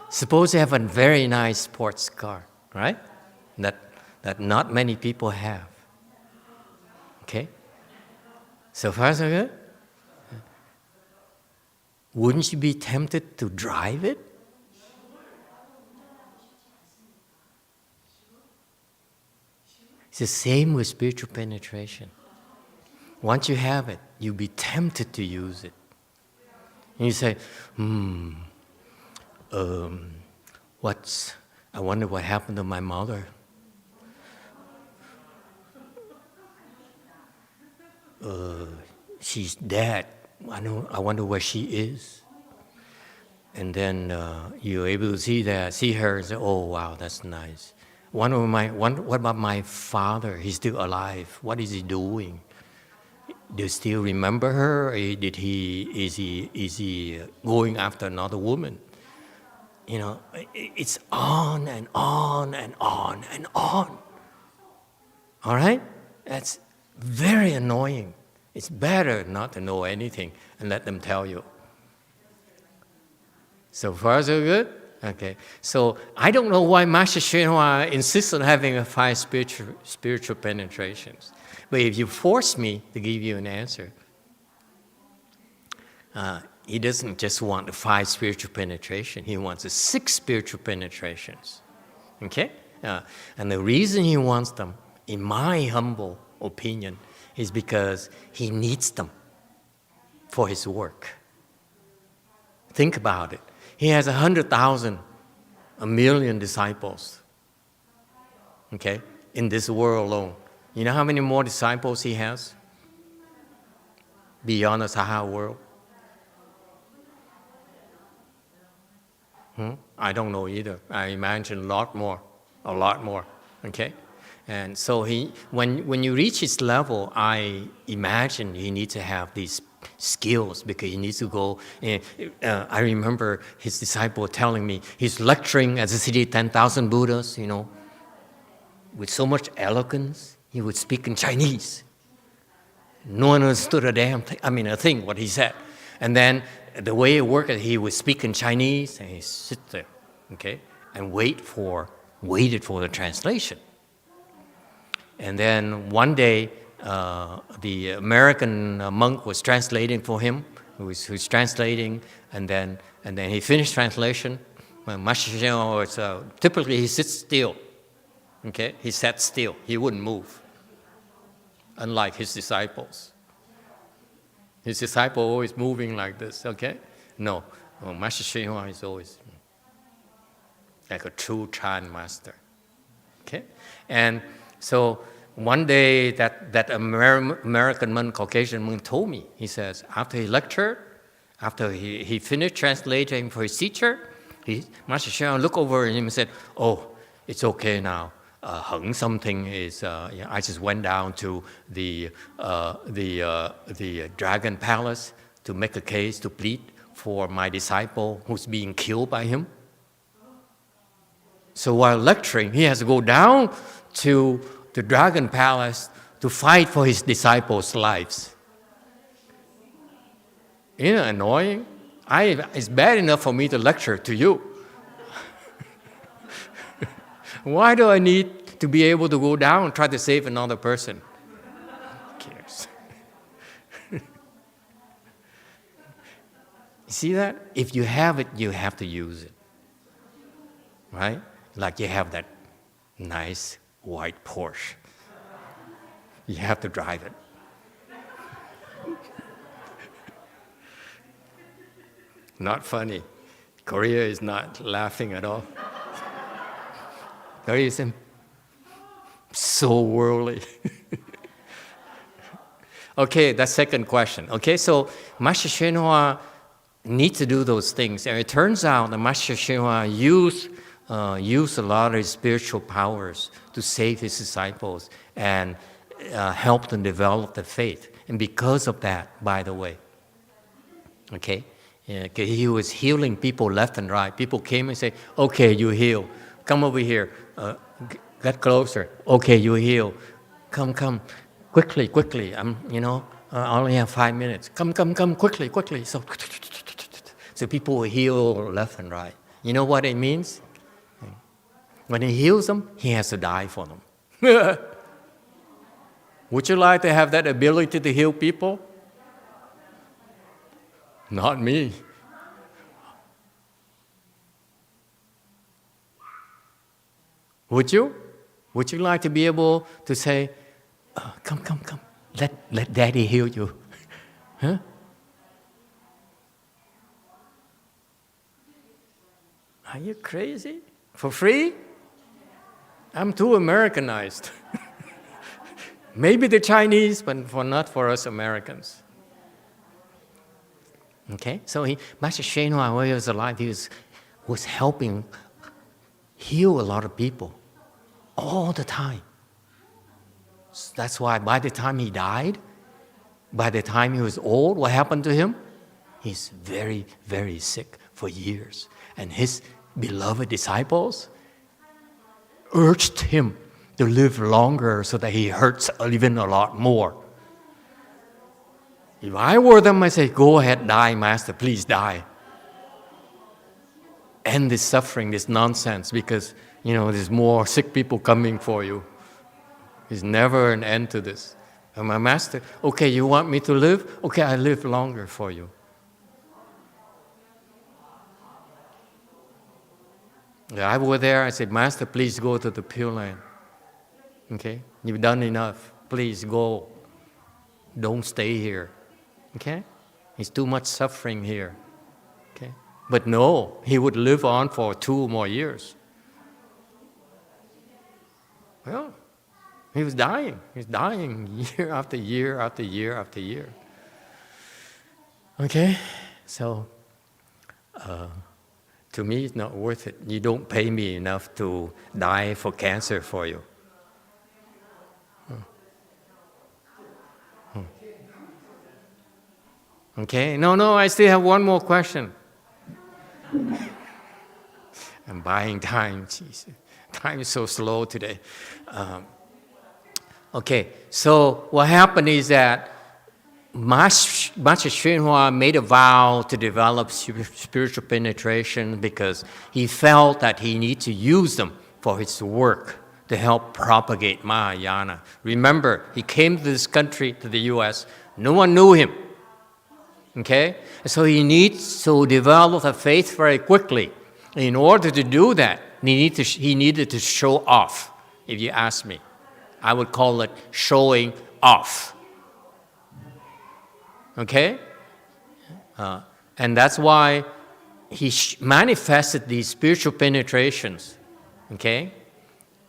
Suppose you have a very nice sports car, right? That not many people have. Okay? So far so good? Wouldn't you be tempted to drive it? It's the same with spiritual penetration. Once you have it, you'll be tempted to use it. And you say, I wonder what happened to my mother. She's dead. I wonder where she is. And then you're able to see her and say, oh, wow, that's nice. What about my father? He's still alive. What is he doing? Do you still remember her? Or is he going after another woman? You know, it's on and on and on and on. All right? That's very annoying. It's better not to know anything and let them tell you. So far, so good? Okay. So I don't know why Master HsuanHua insists on having 5 spiritual penetrations. But if you force me to give you an answer, he doesn't just want the 5 spiritual penetration. He wants the 6 spiritual penetrations. Okay? And the reason he wants them, in my humble opinion, is because he needs them for his work. Think about it. He has 100,000, 1,000,000 disciples, okay, in this world alone. You know how many more disciples he has beyond the Sahara world? I don't know either. I imagine a lot more, okay? And so when you reach his level, I imagine he needs to have these skills because he needs to go. I remember his disciple telling me he's lecturing at the city of 10,000 Buddhas, you know, with so much eloquence. he would speak in Chinese. No one understood a damn thing, a thing, what he said. And then the way it worked, he would speak in Chinese, and he'd sit there, okay, and waited for the translation. And then one day, the American monk was translating for him, who was translating, and then he finished translation. Master Shana was, typically he sits still, okay? He sat still, he wouldn't move, unlike his disciples. His disciple always moving like this, okay? No, Master Shana is always like a true Chan master, okay? And so one day that American monk, Caucasian monk told me, he says, after he lectured, after he finished translating for his teacher, Master Shana looked over at him and said, oh, it's okay now. Hung something is, I just went down to the dragon palace to make a case to plead for my disciple who's being killed by him. So while lecturing, he has to go down to the dragon palace to fight for his disciples' lives. Isn't it annoying? It's bad enough for me to lecture to you. Why do I need to be able to go down and try to save another person? Who cares? See that? If you have it, you have to use it. Right? Like you have that nice white Porsche. You have to drive it. Not funny. Korea is not laughing at all. Korea is so worldly. Okay, that's second question. Okay, so Master HsuanHua needs to do those things. And it turns out that Master HsuanHua used a lot of his spiritual powers to save his disciples and help them develop the faith. And because of that, by the way, okay, he was healing people left and right. People came and said, okay, you heal. Come over here. Get closer. Okay, you heal. Come. Quickly. I only have 5 minutes. Come, quickly. So people will heal left and right. You know what it means? When he heals them, he has to die for them. Would you like to have that ability to heal people? Not me. Would you? Would you like to be able to say, come, let Daddy heal you? Huh? Are you crazy? For free? I'm too Americanized. Maybe the Chinese, but not for us Americans. Okay, so Master HsuanHua, while he was alive, he was helping heal a lot of people all the time. So that's why by the time he died, by the time he was old, what happened to him? He's very, very sick for years. And his beloved disciples urged him to live longer so that he hurts even a lot more. If I were them, I'd say, go ahead, die, Master, please die. End this suffering, this nonsense, because, there's more sick people coming for you. There's never an end to this. And my Master, okay, you want me to live? Okay, I live longer for you. I was there, I said, Master, please go to the Pure Land. Okay? You've done enough. Please go. Don't stay here. Okay? There's too much suffering here. Okay? But no, he would live on for 2 more years. Well, he was dying. He's dying year after year after year after year. Okay? So, to me, it's not worth it. You don't pay me enough to die for cancer for you. Okay? No, I still have one more question. I'm buying time. Jeez. Time is so slow today. Okay, so what happened is that Master HsuanHua made a vow to develop spiritual penetration because he felt that he needed to use them for his work to help propagate Mahayana. Remember, he came to this country, to the US, no one knew him. Okay? So he needs to develop a faith very quickly. In order to do that, he needed to show off, if you ask me. I would call it showing off. Okay? And that's why he manifested these spiritual penetrations. Okay?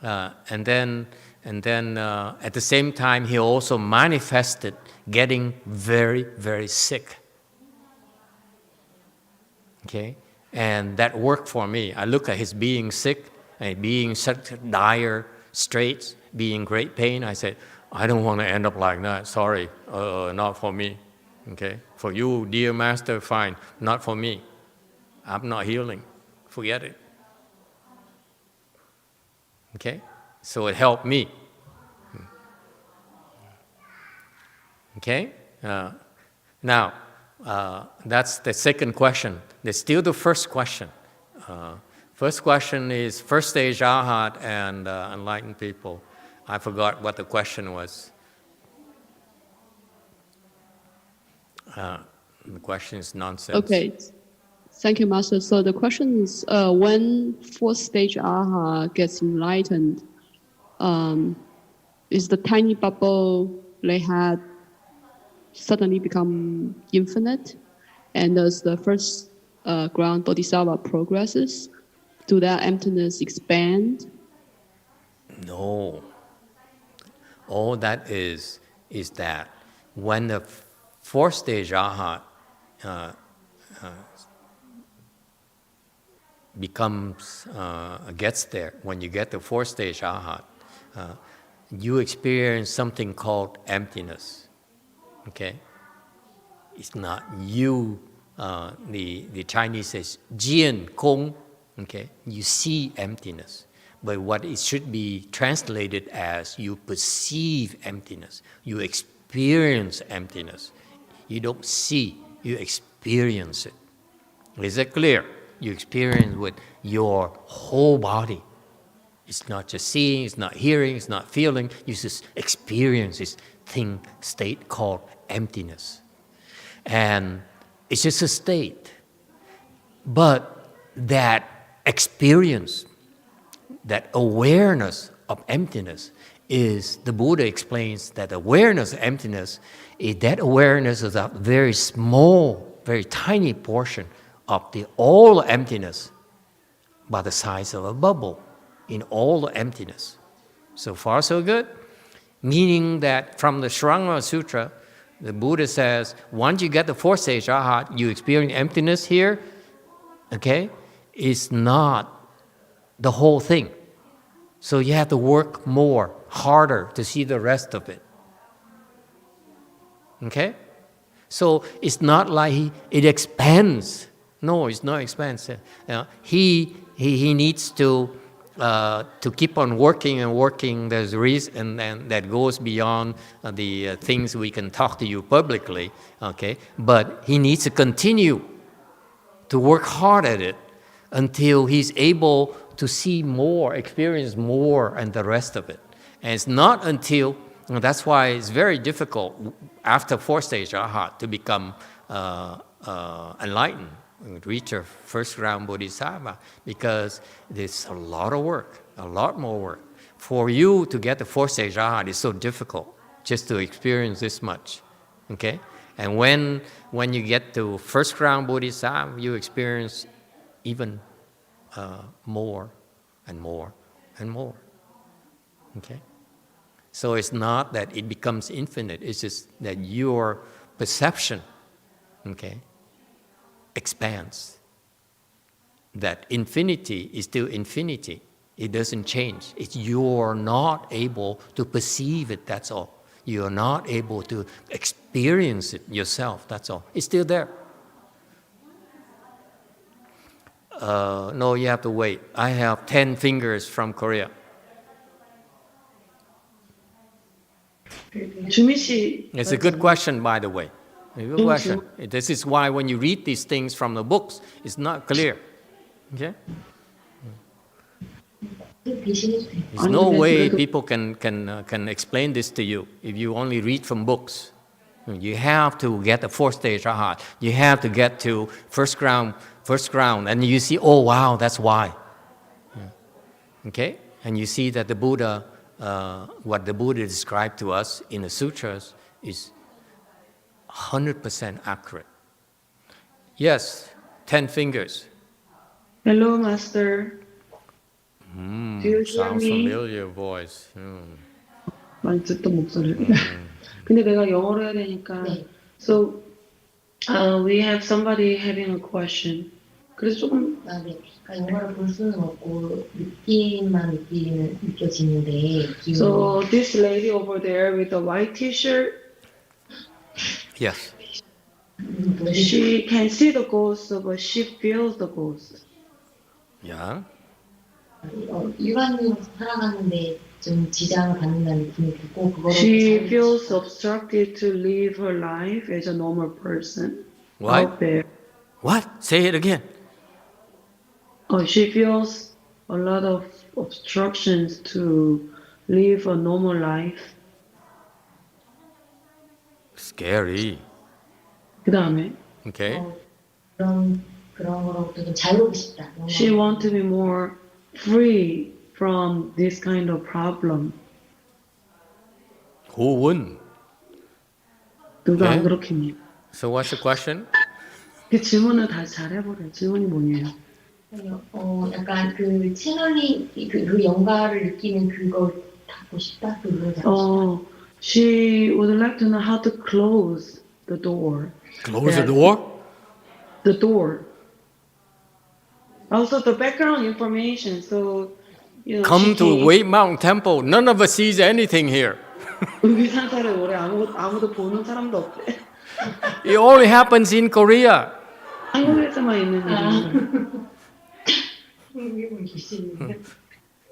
And then at the same time, he also manifested getting very, very sick. Okay? And that worked for me. I look at his being sick and being such dire straits, being great pain. I said, I don't want to end up like that. Sorry, not for me. Okay? For you, dear master, fine. Not for me. I'm not healing. Forget it. Okay? So it helped me. Okay? Now, that's the second question. There's still the first question. First question is first stage arhat and enlightened people. I forgot what the question was. The question is nonsense. Okay. Thank you, Master. So the question is, when fourth stage aha gets enlightened, is the tiny bubble they had suddenly become infinite? And as the first ground bodhisattva progresses, do that emptiness expand? No. All that is that when the fourth stage arhat gets there, when you get the fourth stage arhat, you experience something called emptiness. Okay? It's not you. The Chinese says jian kong. Okay? You see emptiness. But what it should be translated as, you perceive emptiness. You experience emptiness. You don't see, you experience it. Is it clear? You experience with your whole body. It's not just seeing, it's not hearing, it's not feeling. You just experience this state called emptiness. And it's just a state. But that experience, that awareness of emptiness is, the Buddha explains that awareness of emptiness, that awareness is a very small, very tiny portion of the all emptiness, by the size of a bubble in all the emptiness. So far, so good. Meaning that from the HsuanHua Sutra, the Buddha says, once you get the fourth stage arhat, you experience emptiness here, okay? It's not the whole thing. So you have to work more, harder to see the rest of it. Okay? So it's not like it expands. No, it's not expansive. He needs to keep on working and working. There's a reason, and that goes beyond the things we can talk to you publicly. Okay, but he needs to continue to work hard at it until he's able to see more, experience more, and the rest of it. And it's not until, that's why it's very difficult after fourth stage arhat to become enlightened, reach a first ground bodhisattva, because there's a lot of work, a lot more work. For you to get the fourth stage arhat is so difficult just to experience this much. Okay? And when you get to first ground bodhisattva, you experience even more and more and more. Okay? So it's not that it becomes infinite, it's just that your perception, okay, expands. That infinity is still infinity. It doesn't change. It's you're not able to perceive it, that's all. You're not able to experience it yourself, that's all. It's still there. No, you have to wait. I have 10 fingers from Korea. 주미 씨. It's a good question, by the way. A good question. This is why when you read these things from the books, it's not clear. Okay? There's no way people can explain this to you if you only read from books. You have to get the fourth stage arhat. You have to get to first ground, and you see, oh wow, that's why. Okay? And you see that the Buddha, what the Buddha described to us in the sutras is 100% accurate. Yes, 10 fingers. Hello, Master. Do you hear Sounds me? familiar voice. 많이 듣던 목소리. 근데 내가 영어로 해야 되니까. So, we have somebody having a question. 그래서 조금. 네. 영어를 볼 수는 없고 느껴지는데. So this lady over there with the white T-shirt. Yes. She can see the ghost, but she feels the ghost. Yeah. 일반인으로 살아가는데 좀 지장을 받는다는 느낌이 들고 그거를. She feels obstructed to live her life as a normal person. What? Out there. What? Say it again. She feels a lot of obstructions to live a normal life. Scary. 그 다음에. Okay. 그런 거로부터 좀 자유롭고 싶다. She wants to be more free from this kind of problem. Who wouldn't? 누가 안 그렇겠니? So what's the question? 그 질문을 다시 잘 해보래. 질문이 뭐예요? 약간 그 채널링 그 영가를 느끼는 그걸 갖고 싶다. She would like to know how to close the door. Close the door? The door. Also the background information. So, you know. Come to Wade Mountain Temple. None of us sees anything here. 의산사를 오래 아무도 보는 사람도 없대. It only happens in Korea. 한국에서만 있는 일이죠.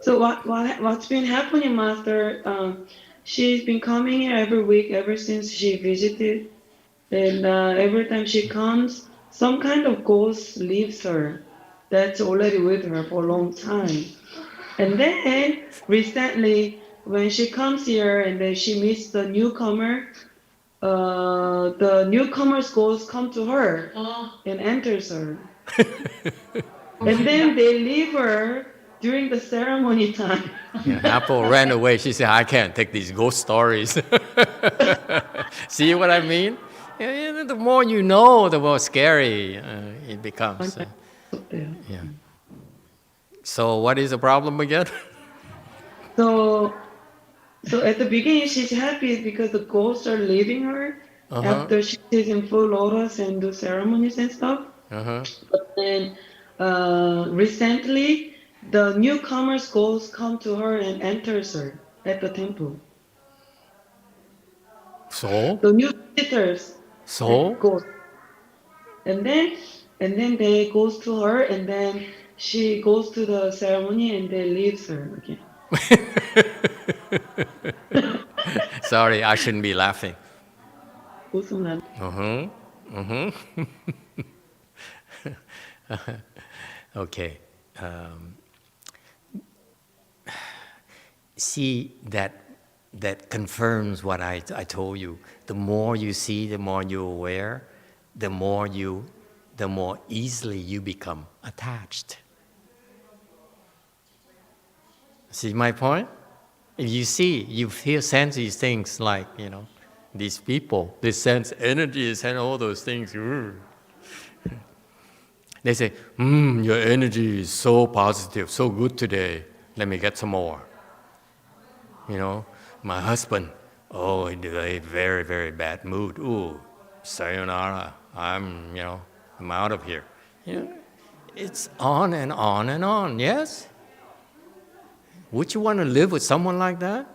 So what's been happening, Master? She's been coming here every week ever since she visited, and every time she comes, some kind of ghost leaves her. That's already with her for a long time. And then recently, when she comes here and then she meets the newcomer, the newcomer's ghost come to her and enters her. And then they leave her during the ceremony time. Yeah, Apple ran away. She said, I can't take these ghost stories. See what I mean? The more you know, the more scary it becomes. Yeah. So what is the problem again? So at the beginning, she's happy because the ghosts are leaving her after she's in full lotus and do ceremonies and stuff. But then recently, the newcomer's ghosts come to her and enters her at the temple. So? The new visitors. So? Ghosts. And then they goes to her, and then she goes to the ceremony, and they leaves her again. Sorry, I shouldn't be laughing. Okay. See, that confirms what I told you. The more you see, the more you're aware, the more easily you become attached. See my point? If you see, you feel, sense these things like, these people, they sense energies and all those things. They say, your energy is so positive, so good today. Let me get some more. My husband, in a very, very bad mood. Ooh, sayonara, I'm out of here. It's on and on and on, yes? Would you want to live with someone like that?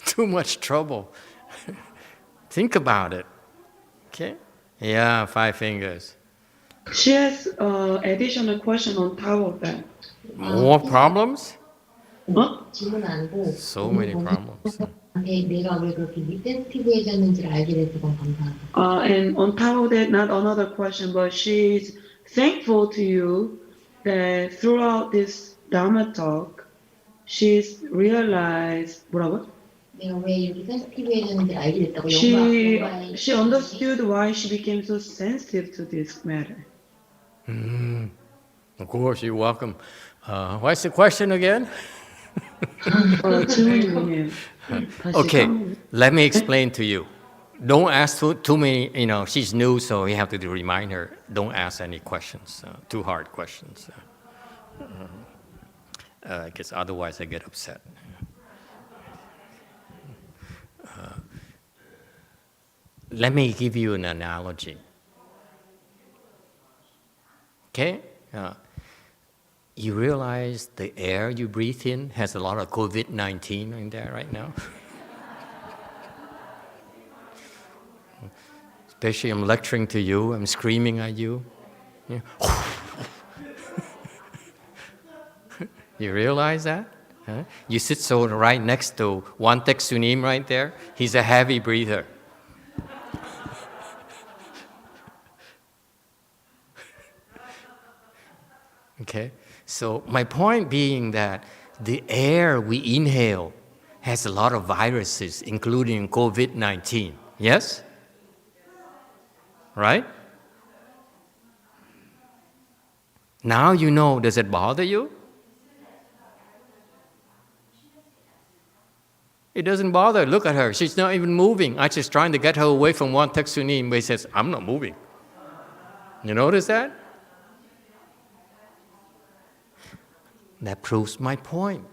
Too much trouble. Think about it. Okay? Yeah, 5 fingers. She has additional question on top of that. More problems? 질문 안 하고 So many problems. 내가 왜 그렇게 리센티브해졌는지를 알게 돼서 너무 감사합니다. And on top of that, not another question, but she's thankful to you that throughout this Dharma talk, she's realized, 뭐라고? 내가 왜 이렇게 센시티브해졌는지를 알게 됐다고. She understood why she became so sensitive to this matter. Of course, you're welcome. What's the question again? 질문이 뭐냐면 Okay, let me explain to you. Don't ask too many, she's new, so you have to remind her. Don't ask any questions, too hard questions. Because otherwise I get upset. Let me give you an analogy. Okay? You realize the air you breathe in has a lot of COVID-19 in there right now? Especially I'm lecturing to you, I'm screaming at you. Yeah. You realize that? Huh? You sit so right next to YongHua Sunim right there. He's a heavy breather. Okay? So my point being that the air we inhale has a lot of viruses, including COVID-19. Yes? Right? Now you know, does it bother you? It doesn't bother. Look at her. She's not even moving. I'm just trying to get her away from YongHua Sunim, but he says, I'm not moving. You notice that? That proves my point.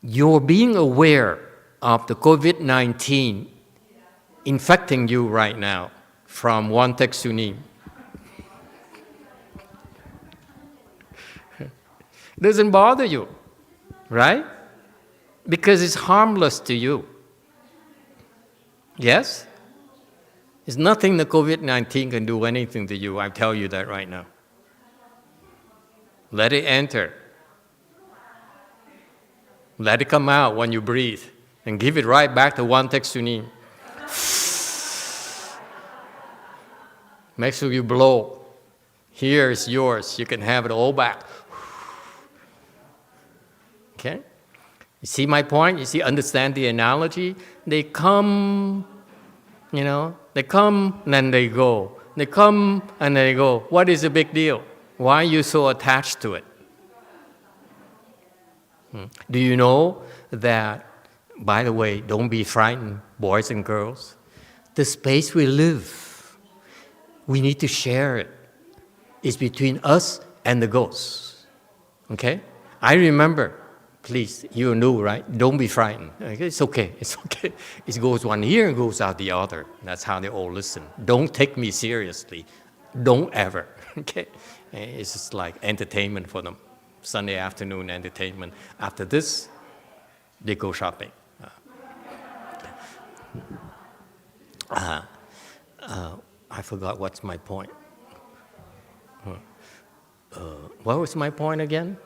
You're being aware of the COVID-19 infecting you right now from YongHua Sunim. Doesn't bother you, right? Because it's harmless to you. Yes? There's nothing the COVID-19 can do anything to you, I tell you that right now. Let it enter. Let it come out when you breathe and give it right back to YongHua Sunim. Make sure you blow. Here is yours. You can have it all back. Okay? You see my point? You see, understand the analogy? They come, they come and then they go. They come and they go. What is the big deal? Why are you so attached to it? Do you know that, by the way, don't be frightened, boys and girls. The space we live, we need to share it. It's between us and the ghosts. Okay? I remember, please, you're new, right? Don't be frightened. Okay? It's okay. It's okay. It goes one ear and goes out the other. That's how they all listen. Don't take me seriously. Don't ever. Okay? It's just like entertainment for them. Sunday afternoon entertainment. After this, they go shopping. I forgot what's my point. What was my point again?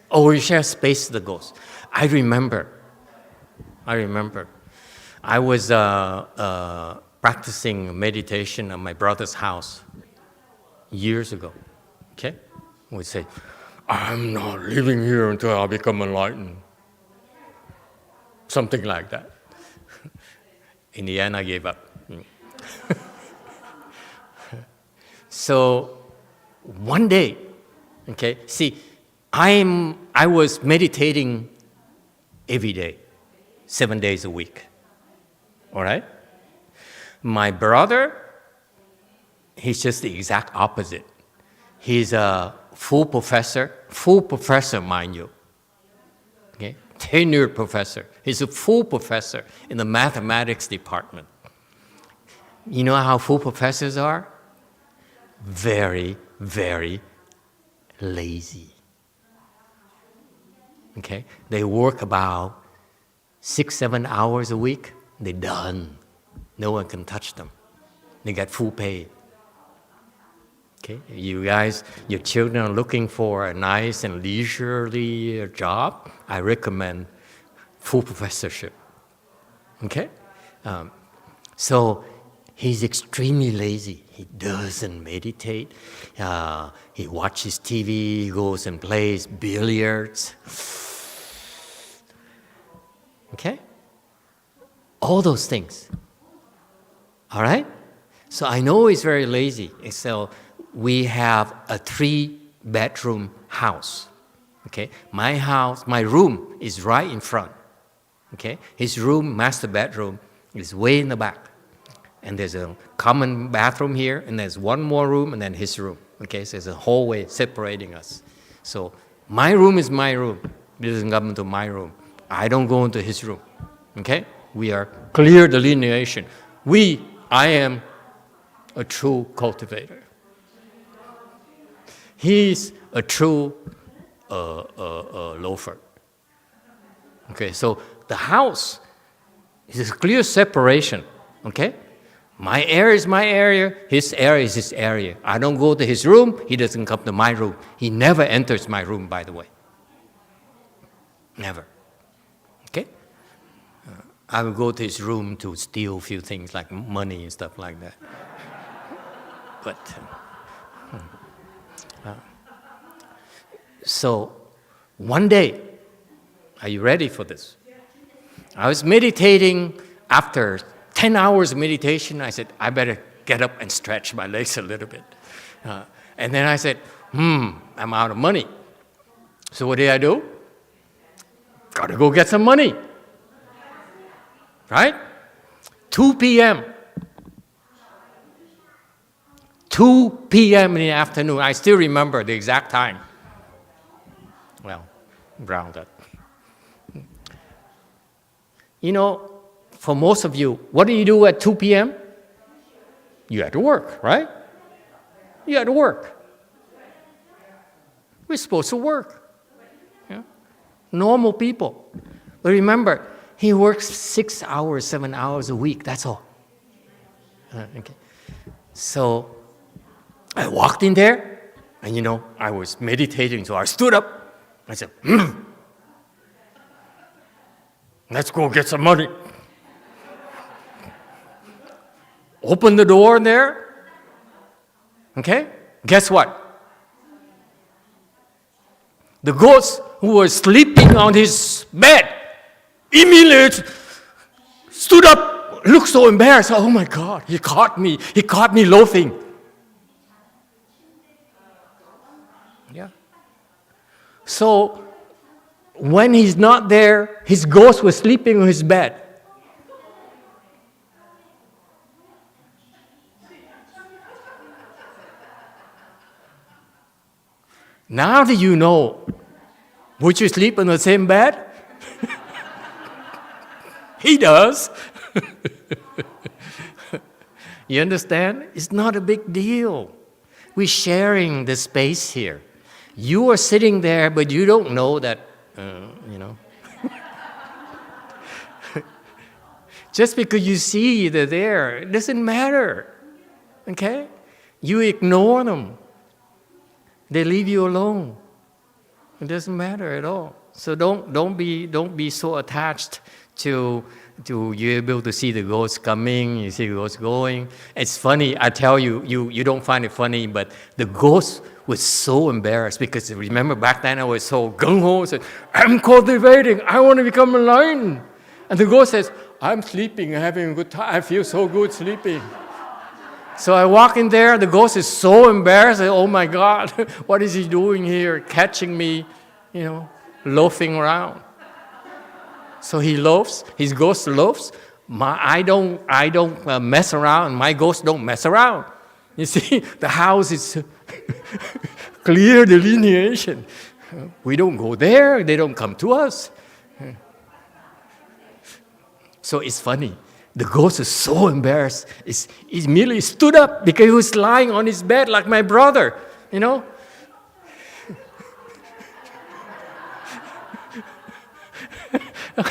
Oh, we share space with the ghost. I remember. I was practicing meditation at my brother's house years ago. Okay? We say, I'm not living here until I become enlightened. Something like that. In the end, I gave up. So, one day, okay, see, I was meditating every day, 7 days a week. All right? My brother, he's just the exact opposite. He's a full professor, mind you. Okay? Tenured professor. He's a full professor in the mathematics department. You know how full professors are? Very, very lazy. Okay? They work about 6-7 hours a week. They're done. No one can touch them. they get full pay. Okay, you guys, your children are looking for a nice and leisurely job, I recommend full professorship. Okay? So he's extremely lazy. He doesn't meditate. He watches TV, he goes and plays billiards. Okay? All those things. All right? So I know he's very lazy. So we have a 3-bedroom house. Okay? My room is right in front. Okay? His room, master bedroom, is way in the back. And there's a common bathroom here, and there's one more room, and then his room. Okay? So there's a hallway separating us. So my room is my room. He doesn't come into my room. I don't go into his room. Okay? We are clear delineation. I am a true cultivator. He's a true loafer. Okay, so the house is a clear separation. Okay, my area is my area. His area is his area. I don't go to his room. He doesn't come to my room. He never enters my room, by the way. Never. Okay, I will go to his room to steal a few things like money and stuff like that. But. So, one day, are you ready for this? I was meditating. After 10 hours of meditation, I said, I better get up and stretch my legs a little bit. And then I said, I'm out of money. So what did I do? Got to go get some money. Right? 2 p.m. 2 p.m. in the afternoon. I still remember the exact time. Well, rounded. You know, for most of you, what do you do at 2 p.m.? You have to work, right? You have to work. We're supposed to work. Yeah? Normal people. But remember, he works 6 hours, 7 hours a week. That's all. Okay. So I walked in there, and I was meditating, so I stood up. I said, let's go get some money. Open the door there. Okay? Guess what? The ghost who was sleeping on his bed immediately stood up, looked so embarrassed. Oh my God, he caught me loafing. Yeah. So, when he's not there, his ghost was sleeping on his bed. Now that you know, would you sleep on the same bed? He does. You understand? It's not a big deal. We're sharing the space here. You are sitting there, but you don't know that, Just because you see they're there, it doesn't matter. Okay? You ignore them. They leave you alone. It doesn't matter at all. So don't be so attached to you able to see the ghost coming, you see the ghost going. It's funny, I tell you, you don't find it funny, but the ghost was so embarrassed because remember back then I was so gung-ho, said, I'm cultivating, I want to become enlightened. And the ghost says, I'm sleeping, having a good time, I feel so good sleeping. So I walk in there, the ghost is so embarrassed, oh my God, what is he doing here, catching me, loafing around. So he loafs, his ghost loafs. I don't mess around, my ghost don't mess around. You see, the house is clear delineation. We don't go there, they don't come to us. So it's funny. The ghost is so embarrassed. He immediately stood up because he was lying on his bed like my brother,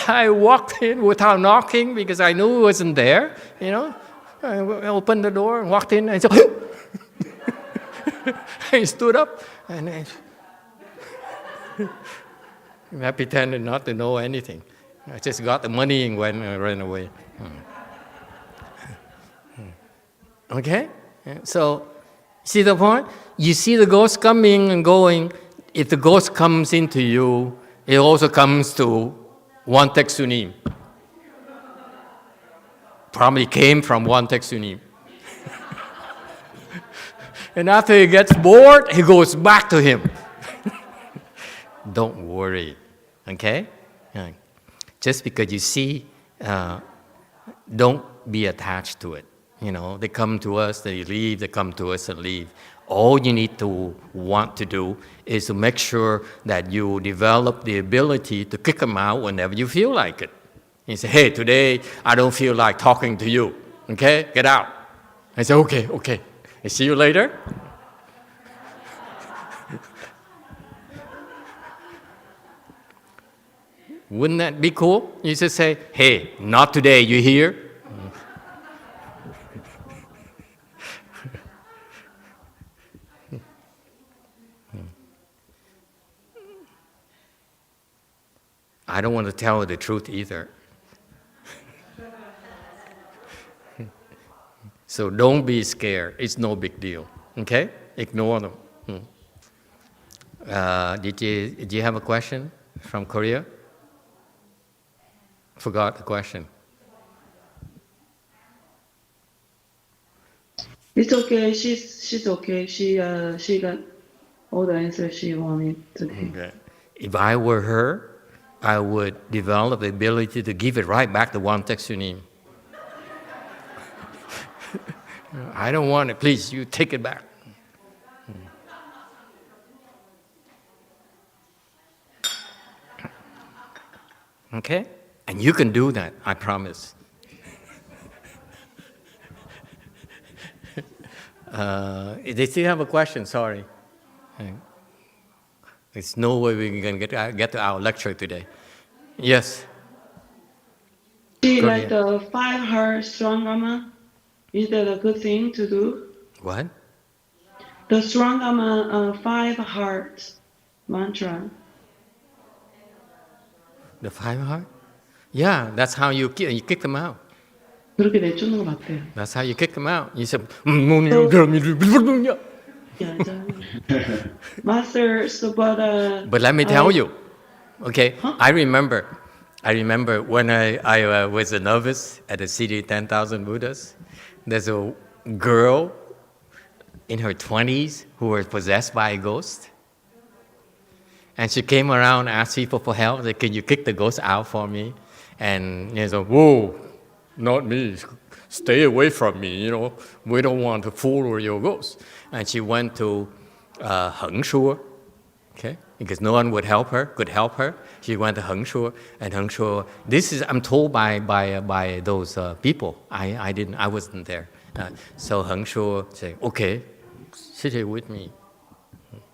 I walked in without knocking because I knew he wasn't there, I opened the door and walked in and said, I stood up and I pretended not to know anything. I just got the money and ran away. Okay? So, see the point? You see the ghost coming and going. If the ghost comes into you, it also comes to one Teksunim. Probably came from one Teksunim. And after he gets bored, he goes back to him. Don't worry, okay? Just because you see, don't be attached to it. You know, they come to us, they leave, they come to us and leave. All you need to want to do is to make sure that you develop the ability to kick them out whenever you feel like it. You say, hey, today I don't feel like talking to you, okay? Get out. I say, okay. I see you later. Wouldn't that be cool? You just say, hey, not today, you hear? I don't want to tell the truth either. So don't be scared. It's no big deal. Okay? Ignore them. Did you have a question from Korea? Forgot the question. It's okay. She's okay. She got all the answers she wanted today. Okay. If I were her, I would develop the ability to give it right back to one Teksunim. I don't want it. Please, you take it back. Okay? And you can do that, I promise. They still have a question, sorry. There's no way we can get to our lecture today. Yes? She like the 5 heart strong Dharma. Is that a good thing to do? What? The strong Dharma 5 heart mantra. The 5 heart? Yeah, that's how you kick them out. 그렇게 내쫓는 것 같아요. That's how you kick them out. You say, Master, so but let me tell you, okay? Huh? I remember when I was a novice at the city 10,000 Buddhas. There's a girl in her 20s who was possessed by a ghost. And she came around, asked people for help. Said, can you kick the ghost out for me? And he said, whoa, not me. Stay away from me, you know. We don't want to fool your ghost. And she went to HsuanHua, okay? Because no one could help her. She went to HsuanHua, and HsuanHua, this is, I'm told by those people. I wasn't there. So HsuanHua said, okay, sit here with me.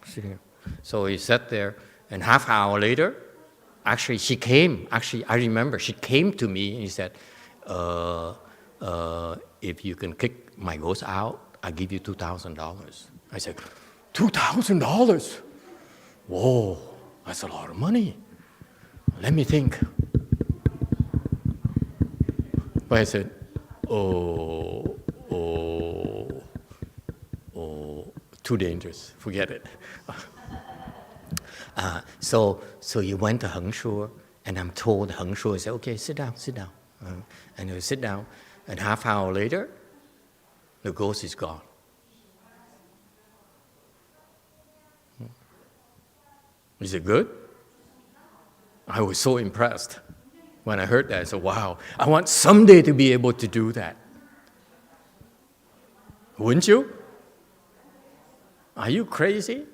Sit here. So he sat there, and half an hour later, I remember, she came to me and she said, if you can kick my ghost out, I'll give you $2,000. I said, $2,000? Whoa, that's a lot of money. Let me think. But I said, too dangerous, forget it. So you went to HsuanHua, and I'm told HsuanHua said, okay, sit down. And you sit down, and half an hour later, the ghost is gone. Is it good? I was so impressed when I heard that. I said, wow, I want someday to be able to do that. Wouldn't you? Are you crazy?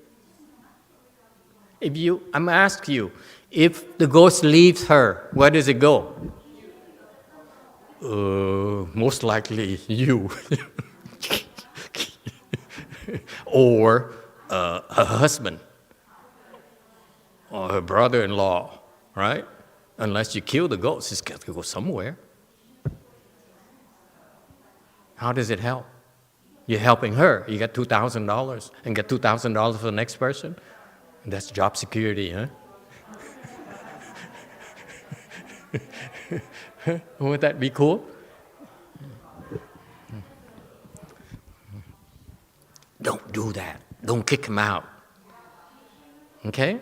I'm asking you, if the ghost leaves her, where does it go? Most likely you. Or her husband. Or her brother-in-law, right? Unless you kill the ghost, it's got to go somewhere. How does it help? You're helping her. You get $2,000 and get $2,000 for the next person. That's job security, huh? Would that be cool? Don't do that. Don't kick him out. Okay?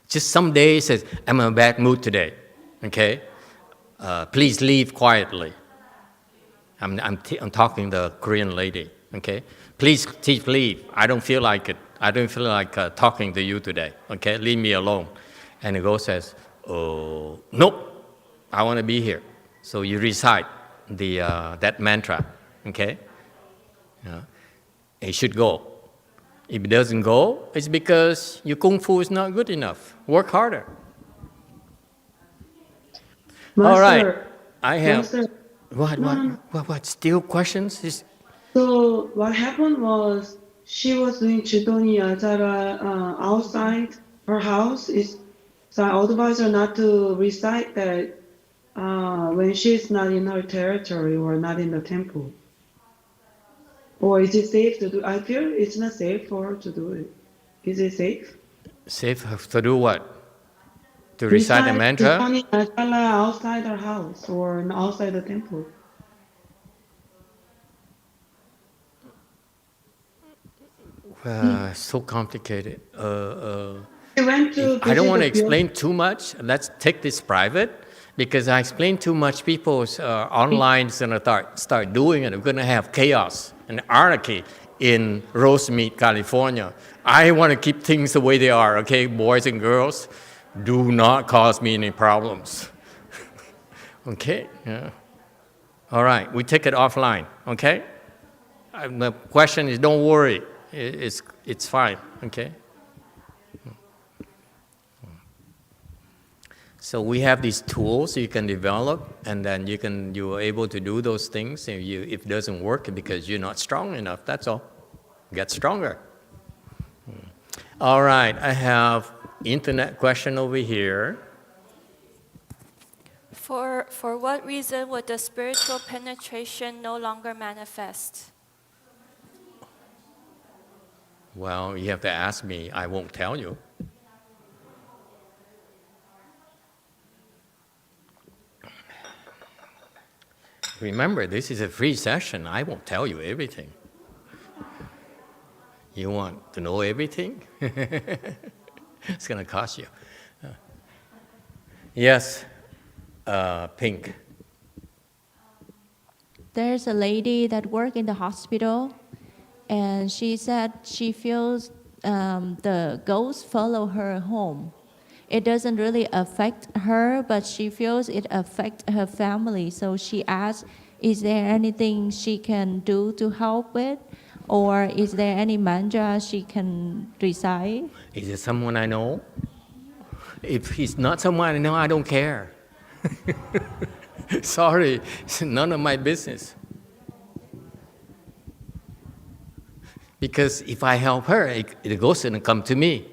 Just some days says, I'm in a bad mood today. Okay? Please leave quietly. I'm talking to the Korean lady. Okay? Please leave. I don't feel like it. I don't feel like talking to you today. Okay? Leave me alone. And the ghost says, oh, nope. I want to be here. So you recite that mantra. Okay? It should go. If it doesn't go, it's because your kung fu is not good enough. Work harder. Master, all right. I have. Master, What? Still questions? So what happened was she was doing Chidoni Ajara outside her house. So I advise her not to recite that when she's not in her territory or not in the temple. Or is it safe to do? I feel it's not safe for her to do it. Is it safe? Safe to do what? To recite a mantra? Outside her house or outside the temple. So complicated. I don't want to explain too much. Let's take this private. Because I explain too much, people online is going to start doing it. We're going to have chaos and anarchy in Rosemead, California. I want to keep things the way they are, okay? Boys and girls, do not cause me any problems. Okay? Yeah. All right, we take it offline, okay? The question is, don't worry. It's fine, okay? So we have these tools you can develop, and then you're able to do those things. If it doesn't work because you're not strong enough, that's all. Get stronger. All right, I have internet question over here. For what reason would the spiritual penetration no longer manifest? Well, you have to ask me. I won't tell you. Remember, this is a free session. I won't tell you everything. You want to know everything? It's going to cost you. Yes, Pink. There's a lady that works in the hospital, and she said she feels the ghosts follow her home. It doesn't really affect her, but she feels it affects her family. So she asked, is there anything she can do to help with? Or is there any mantra she can recite? Is it someone I know? If he's not someone I know, I don't care. Sorry, it's none of my business. Because if I help her, it goes and come to me.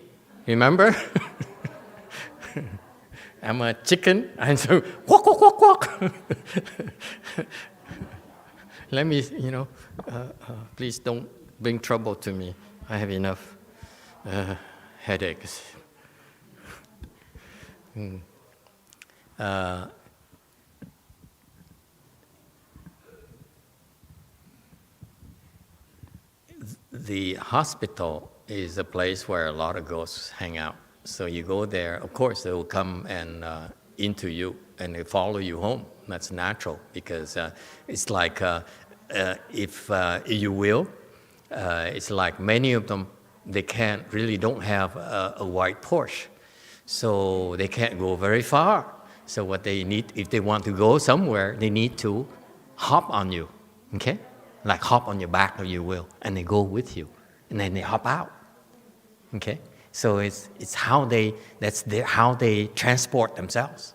Remember? I'm a chicken, and so quack, quack, quack, quack. Let me, please don't bring trouble to me. I have enough headaches. The hospital is a place where a lot of ghosts hang out. So you go there, of course, they will come and into you, and they follow you home. That's natural, because it's like, if you will, it's like many of them, they don't have a wide Porsche. So they can't go very far. So what they need, if they want to go somewhere, they need to hop on you, okay? Like hop on your back, if you will, and they go with you, and then they hop out, okay? So it's how they transport themselves,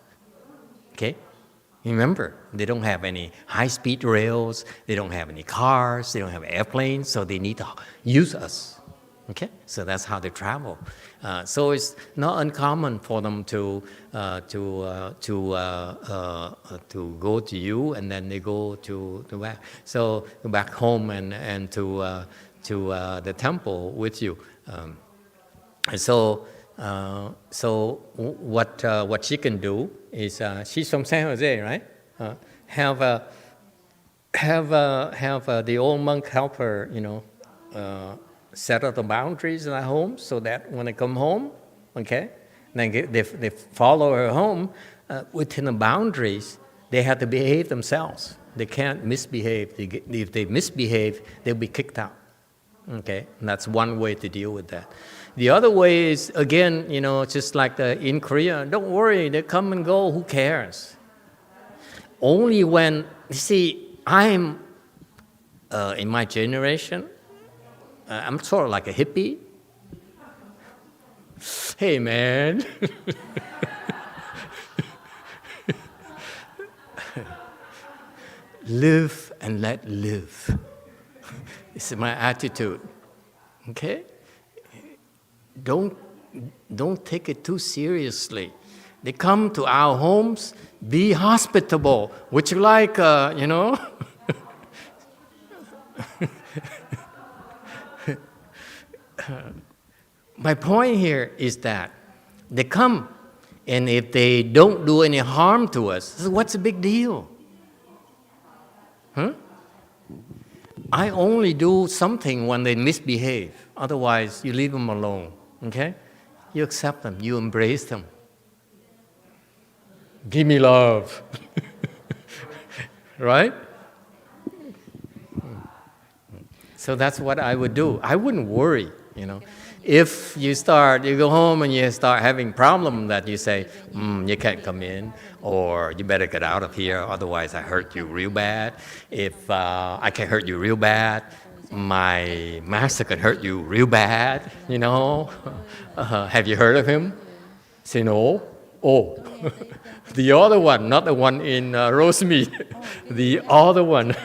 okay? Remember, they don't have any high-speed rails, they don't have any cars, they don't have airplanes, so they need to use us, Okay, so that's how they travel. So it's not uncommon for them to go to you, and then they go to back. So back home and to the temple with you. So what she can do is she's from San Jose, right? Have the old monk help her, set up the boundaries in her home so that when they come home, okay, then they follow her home within the boundaries. They have to behave themselves. They can't misbehave. If they misbehave, they'll be kicked out. Okay, and that's one way to deal with that. The other way is, again, just like in Korea, don't worry, they come and go, who cares? Only when, you see, I'm, in my generation, I'm sort of like a hippie. Hey, man. Live and let live. This is my attitude. Okay? Don't take it too seriously. They come to our homes, be hospitable. Would you like, My point here is that they come, and if they don't do any harm to us, what's the big deal? Huh? I only do something when they misbehave. Otherwise, you leave them alone, okay? You accept them, you embrace them. Give me love. Right? So that's what I would do. I wouldn't worry, If you go home and you start having problems that you say, you can't come in, or you better get out of here, otherwise I hurt you real bad. If I can hurt you real bad, my master can hurt you real bad, Have you heard of him? Say no. Oh, the other one, not the one in Rosemead, the other one.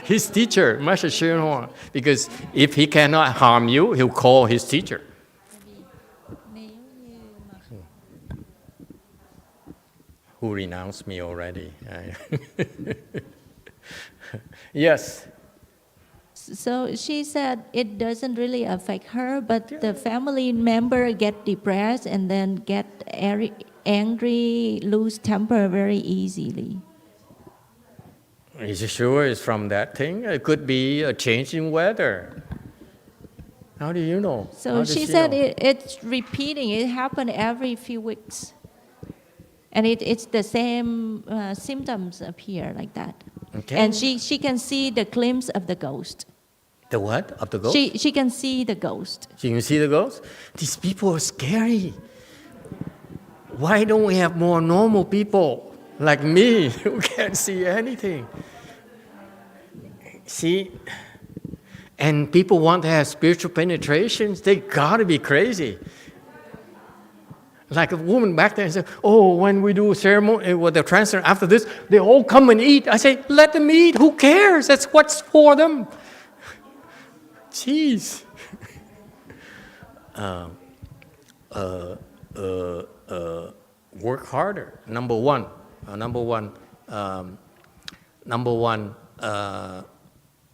His teacher, Master HsuanHua, because if he cannot harm you, he'll call his teacher. Who renounced me already? Yes. So she said it doesn't really affect her, but the family member get depressed and then get angry, lose temper very easily. Is you sure it's from that thing? It could be a change in weather. How do you know? So she said it's repeating. It happened every few weeks. And it's the same symptoms appear like that. Okay. And she can see the glimpse of the ghost. The what? Of the ghost? She can see the ghost. She can see the ghost? These people are scary. Why don't we have more normal people like me who can't see anything? See? And people want to have spiritual penetrations. They gotta be crazy. Like a woman back there said, when we do a ceremony with the transfer, after this, they all come and eat. I say, let them eat. Who cares? That's what's for them. Jeez. Work harder. Number one.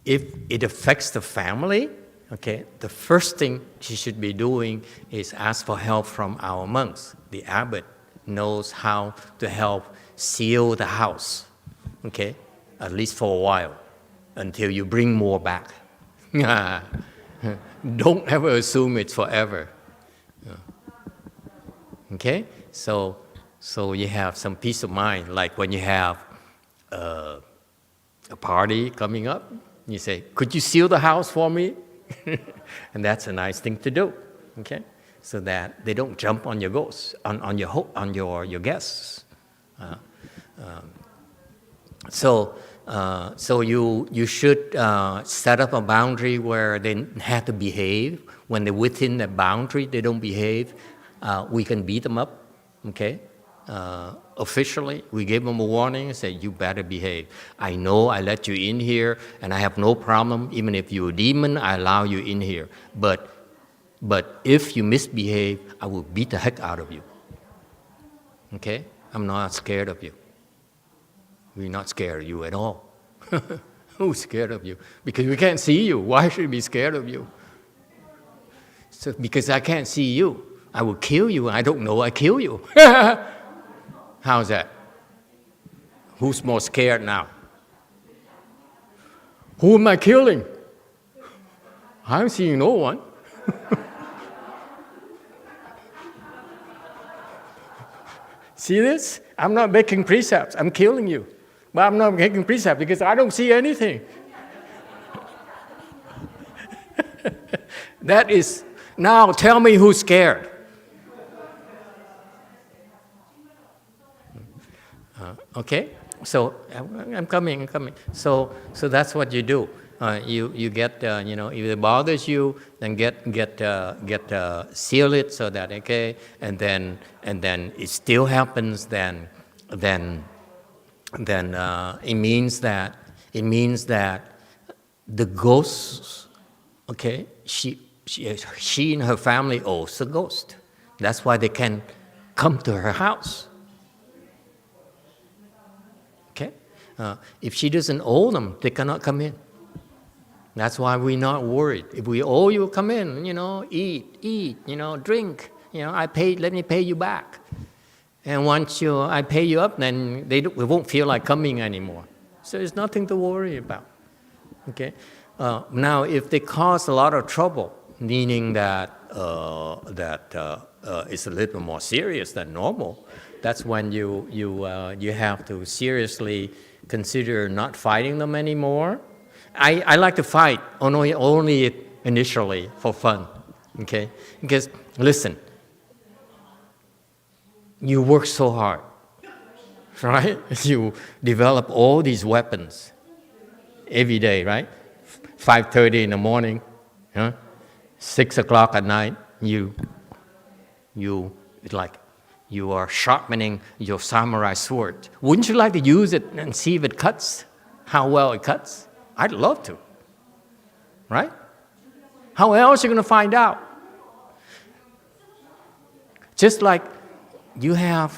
If it affects the family, okay, the first thing she should be doing is ask for help from our monks. The abbot knows how to help seal the house, okay, at least for a while, until you bring more back. Don't ever assume it's forever. Okay, so you have some peace of mind. Like when you have a party coming up, you say, "Could you seal the house for me?" And that's a nice thing to do. Okay, so that they don't jump on your ghosts, on your guests. So you should set up a boundary where they have to behave. When they're within the boundary, they don't behave. We can beat them up, okay? Officially, we give them a warning and say, you better behave. I know I let you in here, and I have no problem. Even if you're a demon, I allow you in here. But But if you misbehave, I will beat the heck out of you. Okay? I'm not scared of you. We're not scared of you at all. Who's scared of you? Because we can't see you. Why should we be scared of you? So because I can't see you, I will kill you. I don't know I kill you. How's that? Who's more scared now? Who am I killing? I'm seeing no one. See this? I'm not making precepts. I'm killing you. But I'm not making precepts because I don't see anything. That is, now tell me who's scared. Okay? So I'm coming. So that's what you do. You get if it bothers you, then seal it so that and then it still happens. Then it means that the ghosts, she and her family owes the ghost. That's why they can come to her house. Okay, if she doesn't owe them, they cannot come in. That's why we're not worried. If we owe you, come in, eat, drink. Let me pay you back. And once I pay you up, then we won't feel like coming anymore. So there's nothing to worry about. Okay. Now, if they cause a lot of trouble, meaning that it's a little more serious than normal, that's when you have to seriously consider not fighting them anymore. I like to fight only initially for fun, okay? Because listen, you work so hard, right? You develop all these weapons every day, right? 5:30 in the morning, 6 o'clock at night. You are sharpening your samurai sword. Wouldn't you like to use it and see if it cuts? How well it cuts? I'd love to, right? How else are you going to find out? Just like you have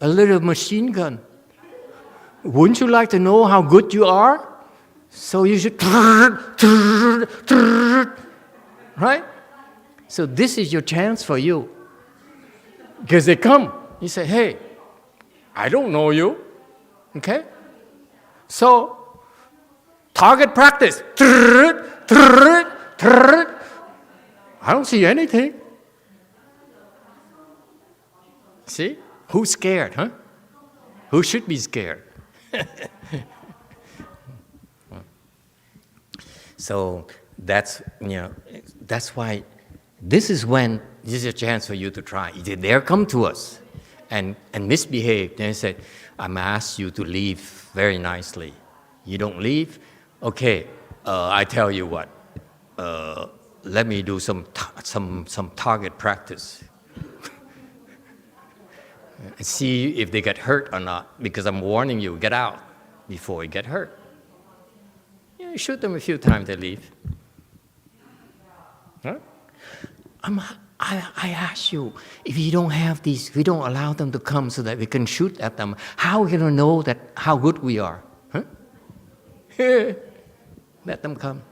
a little machine gun. Wouldn't you like to know how good you are? So you should, right? So this is your chance for you. Because they come, you say, hey, I don't know you, okay? So, target practice. I don't see anything. See? Who's scared, huh? Who should be scared? So that's why this is a chance for you to try. If they come to us and misbehave, then they say, I'm asked you to leave very nicely. You don't leave? Okay, I tell you what. Let me do some target practice. And see if they get hurt or not, because I'm warning you, get out before you get hurt. You shoot them a few times, they leave. Huh? I ask you, if you don't have these, we don't allow them to come so that we can shoot at them, how are we going to know how good we are? Huh? Let them come.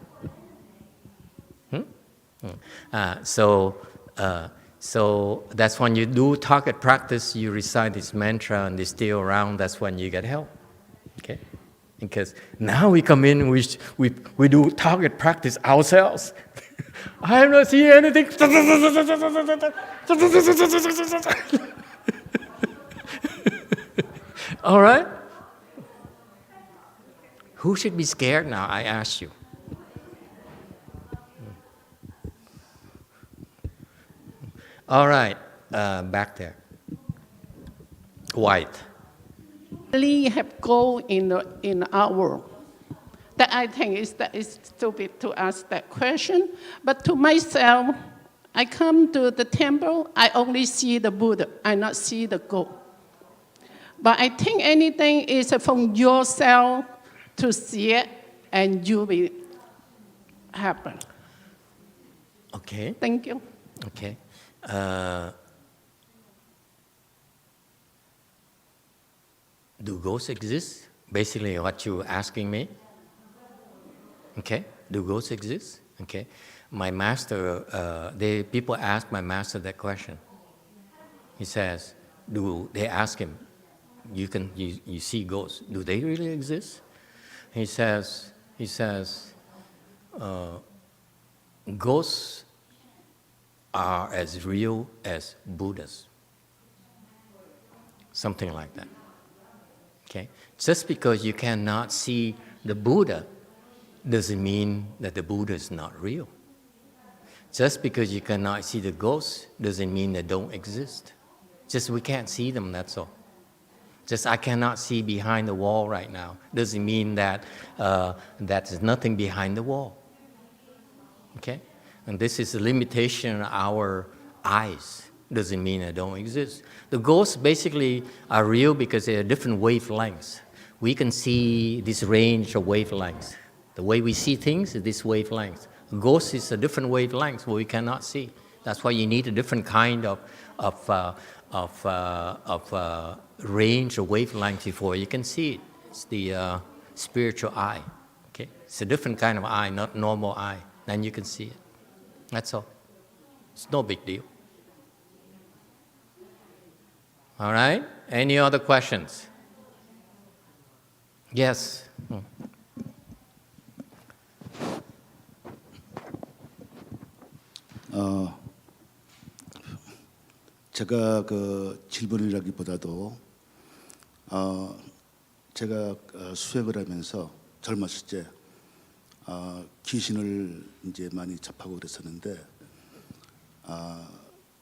So that's when you do target practice, you recite this mantra and they stay around, that's when you get help. Okay? Because now we come in, we do target practice ourselves. I have not seen anything. All right? Who should be scared now, I ask you? All right, back there. White. Really have goal in our world. That I think is stupid to ask that question. But to myself, I come to the temple, I only see the Buddha, I not see the goal. But I think anything is from yourself to see it, and you will happen. Okay. Thank you. Okay. Do ghosts exist? Basically, what you're asking me. Okay. Do ghosts exist? Okay. My master, people ask my master that question. He says, they ask him, you see ghosts, do they really exist? He says, ghosts are as real as Buddhas. Something like that. Okay? Just because you cannot see the Buddha doesn't mean that the Buddha is not real. Just because you cannot see the ghosts doesn't mean they don't exist. Just we can't see them, that's all. Just I cannot see behind the wall right now doesn't mean that there's nothing behind the wall. Okay? And this is a limitation of our eyes. Doesn't mean they don't exist. The ghosts basically are real because they are different wavelengths. We can see this range of wavelengths. The way we see things is this wavelength. A ghost is a different wavelength where we cannot see. That's why you need a different kind of range of wavelength before you can see it. It's the spiritual eye. Okay, it's a different kind of eye, not normal eye. Then you can see it. That's all. It's no big deal. All right. Any other questions? Yes. 제가 그 질문이라기보다도 제가 수행을 하면서 젊었을 때 귀신을 이제 많이 접하고 그랬었는데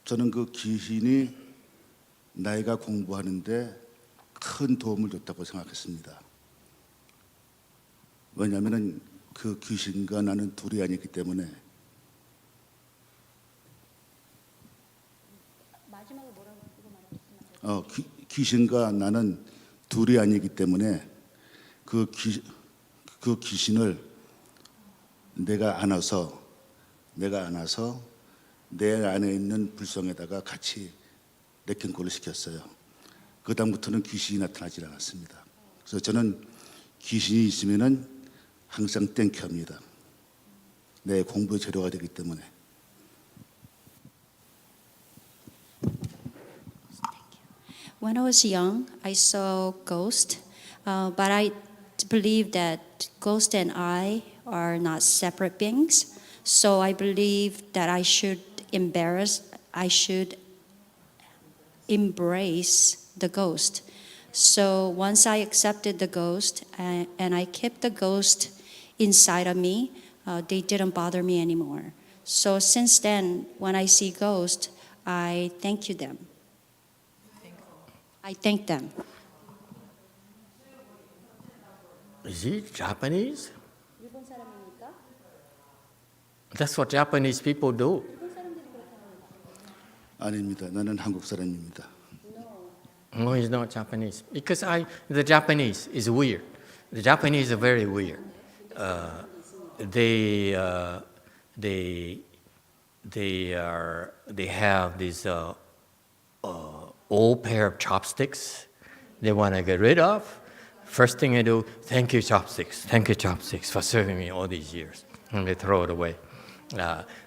저는 그 귀신이 나이가 공부하는데 큰 도움을 줬다고 생각했습니다. 왜냐하면은 그 귀신과 나는 둘이 아니기 때문에. 귀신과 나는 둘이 아니기 때문에 그 귀신을 내가 안아서 내 안에 있는 불성에다가 같이 레킹콜을 시켰어요. 그 다음부터는 귀신이 나타나지 않았습니다. 그래서 저는 귀신이 있으면은 항상 땡큐합니다. 내 공부의 재료가 되기 때문에. When I was young, I saw ghosts, but I believe that ghost and I are not separate beings. So I believe that I should embrace the ghost. So once I accepted the ghost and I kept the ghost inside of me, they didn't bother me anymore. So since then, when I see ghosts, I thank them. I thank them. Is he Japanese? That's what Japanese people do. 아닙니다. 나는 한국 사람입니다. No, he's not Japanese. Because the Japanese is weird. The Japanese are very weird. They have this old pair of chopsticks they want to get rid of. First thing I do, thank you chopsticks for serving me all these years. And they throw it away.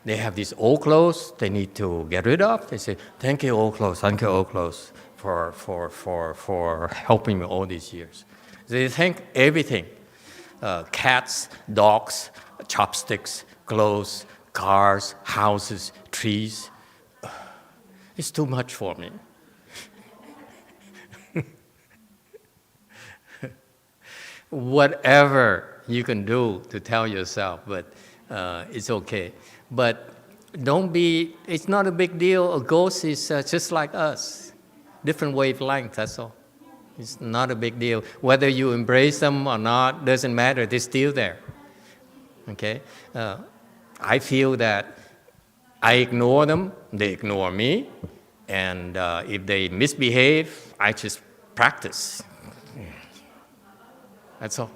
They have these old clothes they need to get rid of. They say, thank you old clothes for helping me all these years. They thank everything. Cats, dogs, chopsticks, clothes, cars, houses, trees. It's too much for me. Whatever you can do to tell yourself, but it's okay. But it's not a big deal. A ghost is just like us. Different wavelength, that's all. It's not a big deal. Whether you embrace them or not, doesn't matter. They're still there. Okay? I feel that I ignore them, they ignore me. And if they misbehave, I just practice. That's all.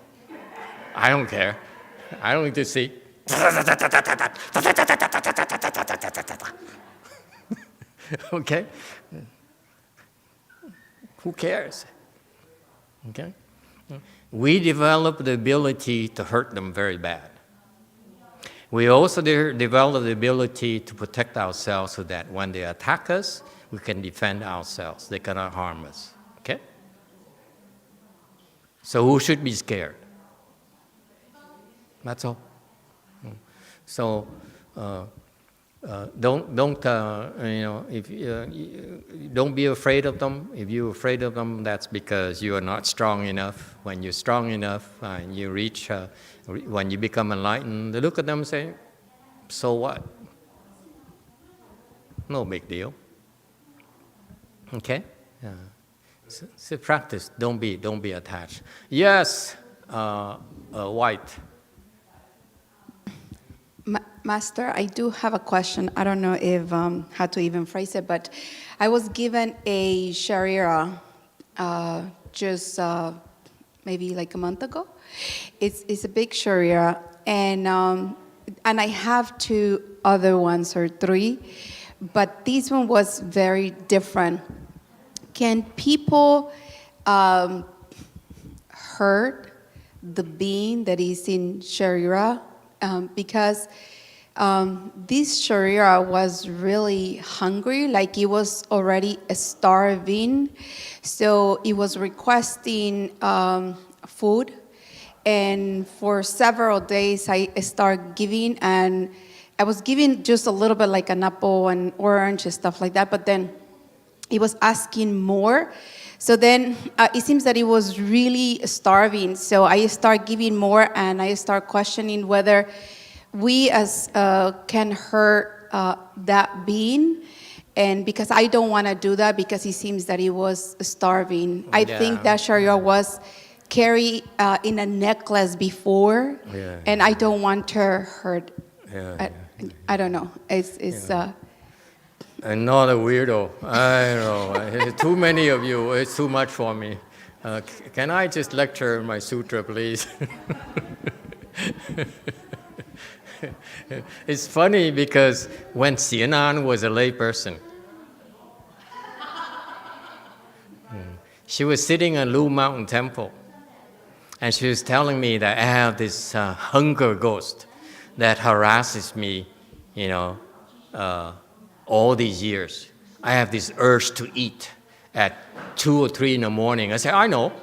I don't care. I don't need to see. Okay? Who cares? Okay? We develop the ability to hurt them very bad. We also develop the ability to protect ourselves so that when they attack us, we can defend ourselves. They cannot harm us. Okay? So who should be scared? That's all. So don't be afraid of them. If you're afraid of them, that's because you are not strong enough. When you're strong enough, and you reach, when you become enlightened, they look at them and say, "So what? No big deal." Okay. It's a practice. Don't be attached. Yes, White. Master, I do have a question. I don't know if how to even phrase it, but I was given a Sharia just maybe like a month ago. It's a big Sharia, and I have 2 other ones or 3, but this one was very different. Can people hurt the being that is in Sharia? Because this Sharia was really hungry, like it was already starving. So it was requesting food. And for several days, I started giving, and I was giving just a little bit like an apple and orange and stuff like that. But then it was asking more. So then it seems that it was really starving. So I start giving more, and I start questioning whether we as can hurt that being. And because I don't want to do that, because it seems that it was starving. I think that Sharia was carried in a necklace before, and I don't want to hurt. I don't know. It's Another weirdo. I don't know. Too many of you. It's too much for me. Can I just lecture my sutra, please? It's funny because when Shana was a lay person, she was sitting in Lu Mountain Temple, and she was telling me that I have this hunger ghost that harasses me, all these years. I have this urge to eat at 2 or 3 in the morning. I said, I know.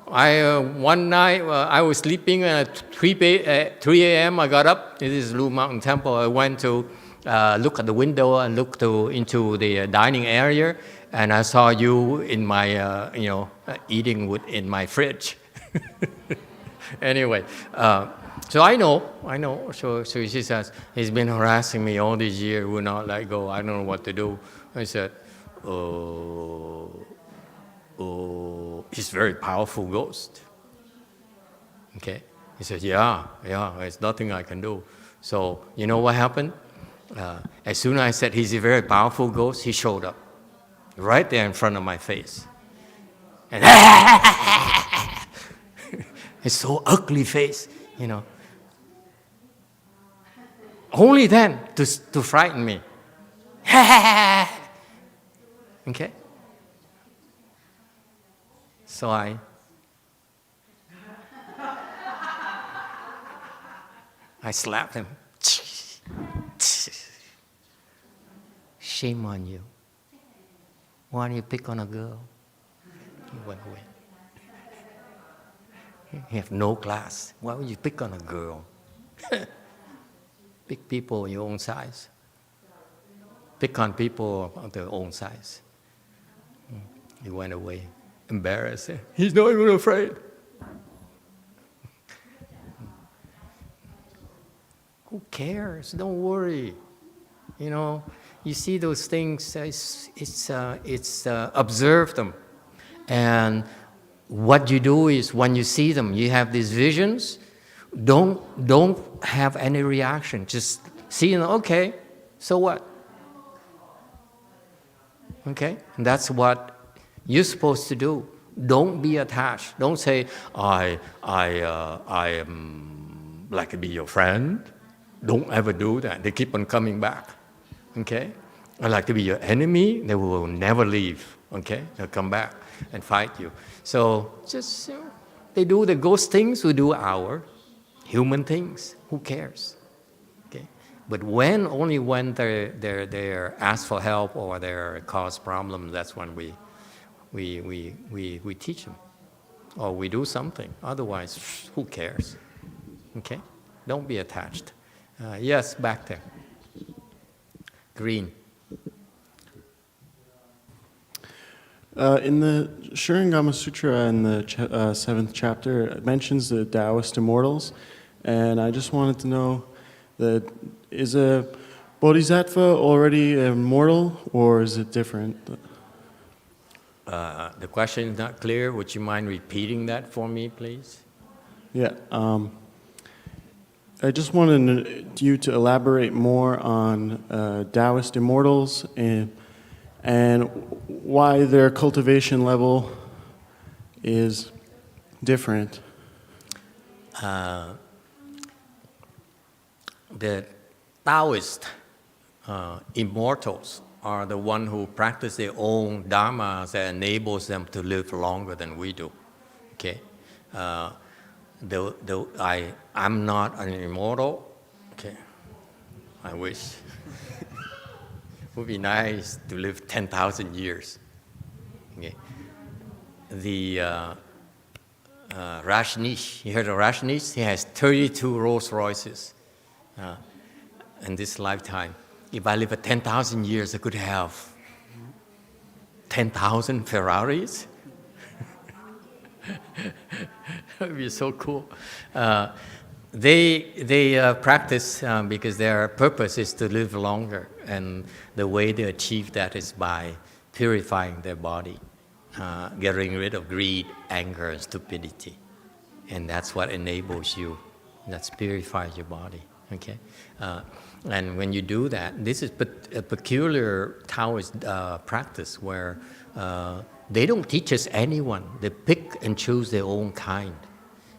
One night, I was sleeping at 3 a.m. I got up. This is Lu Mountain Temple. I went to look at the window and looked into the dining area, and I saw you in my, eating in my fridge. Anyway, so I know. So she says, he's been harassing me all these years, will not let go. I don't know what to do. I said, he's a very powerful ghost. Okay? He said, yeah, there's nothing I can do. So you know what happened? As soon as I said he's a very powerful ghost, he showed up right there in front of my face. And it's so ugly face, Only then to frighten me. Okay? So I slapped him. Shame on you. Why don't you pick on a girl? He went away. You have no class. Why would you pick on a girl? Pick people your own size. Pick on people of their own size. He went away, embarrassed. He's not even afraid. Who cares? Don't worry. You see those things. It's observe them, and what you do is when you see them, you have these visions. Don't have any reaction. Just see, okay, so what? Okay, and that's what you're supposed to do. Don't be attached. Don't say I am like to be your friend. Don't ever do that. They keep on coming back. Okay? I'd like to be your enemy. They will never leave. Okay? They'll come back and fight you. So just they do the ghost things, we do our human things. Who cares? Okay? But only when they're asked for help or they cause problems, that's when we teach them. Or we do something. Otherwise, who cares? Okay? Don't be attached. Yes, back there. Green. In the HsuanHua Sutra in the 7th chapter, it mentions the Taoist immortals, and I just wanted to know that is a bodhisattva already immortal, or is it different? The question is not clear. Would you mind repeating that for me, please? Yeah. I just wanted you to elaborate more on Taoist immortals and why their cultivation level is different. The Taoist immortals are the ones who practice their own Dharma that enables them to live longer than we do. Okay? I'm not an immortal. Okay? I wish. It would be nice to live 10,000 years. Okay. The Rajneesh, you heard of Rajneesh? He has 32 Rolls Royces in this lifetime. If I live at 10,000 years, I could have 10,000 Ferraris. That would be so cool. They practice because their purpose is to live longer, and the way they achieve that is by purifying their body, getting rid of greed, anger, and stupidity, and that's what enables you. That's purifies your body. Okay, and when you do that, this is a peculiar Taoist practice where they don't teach us anyone. They pick and choose their own kind.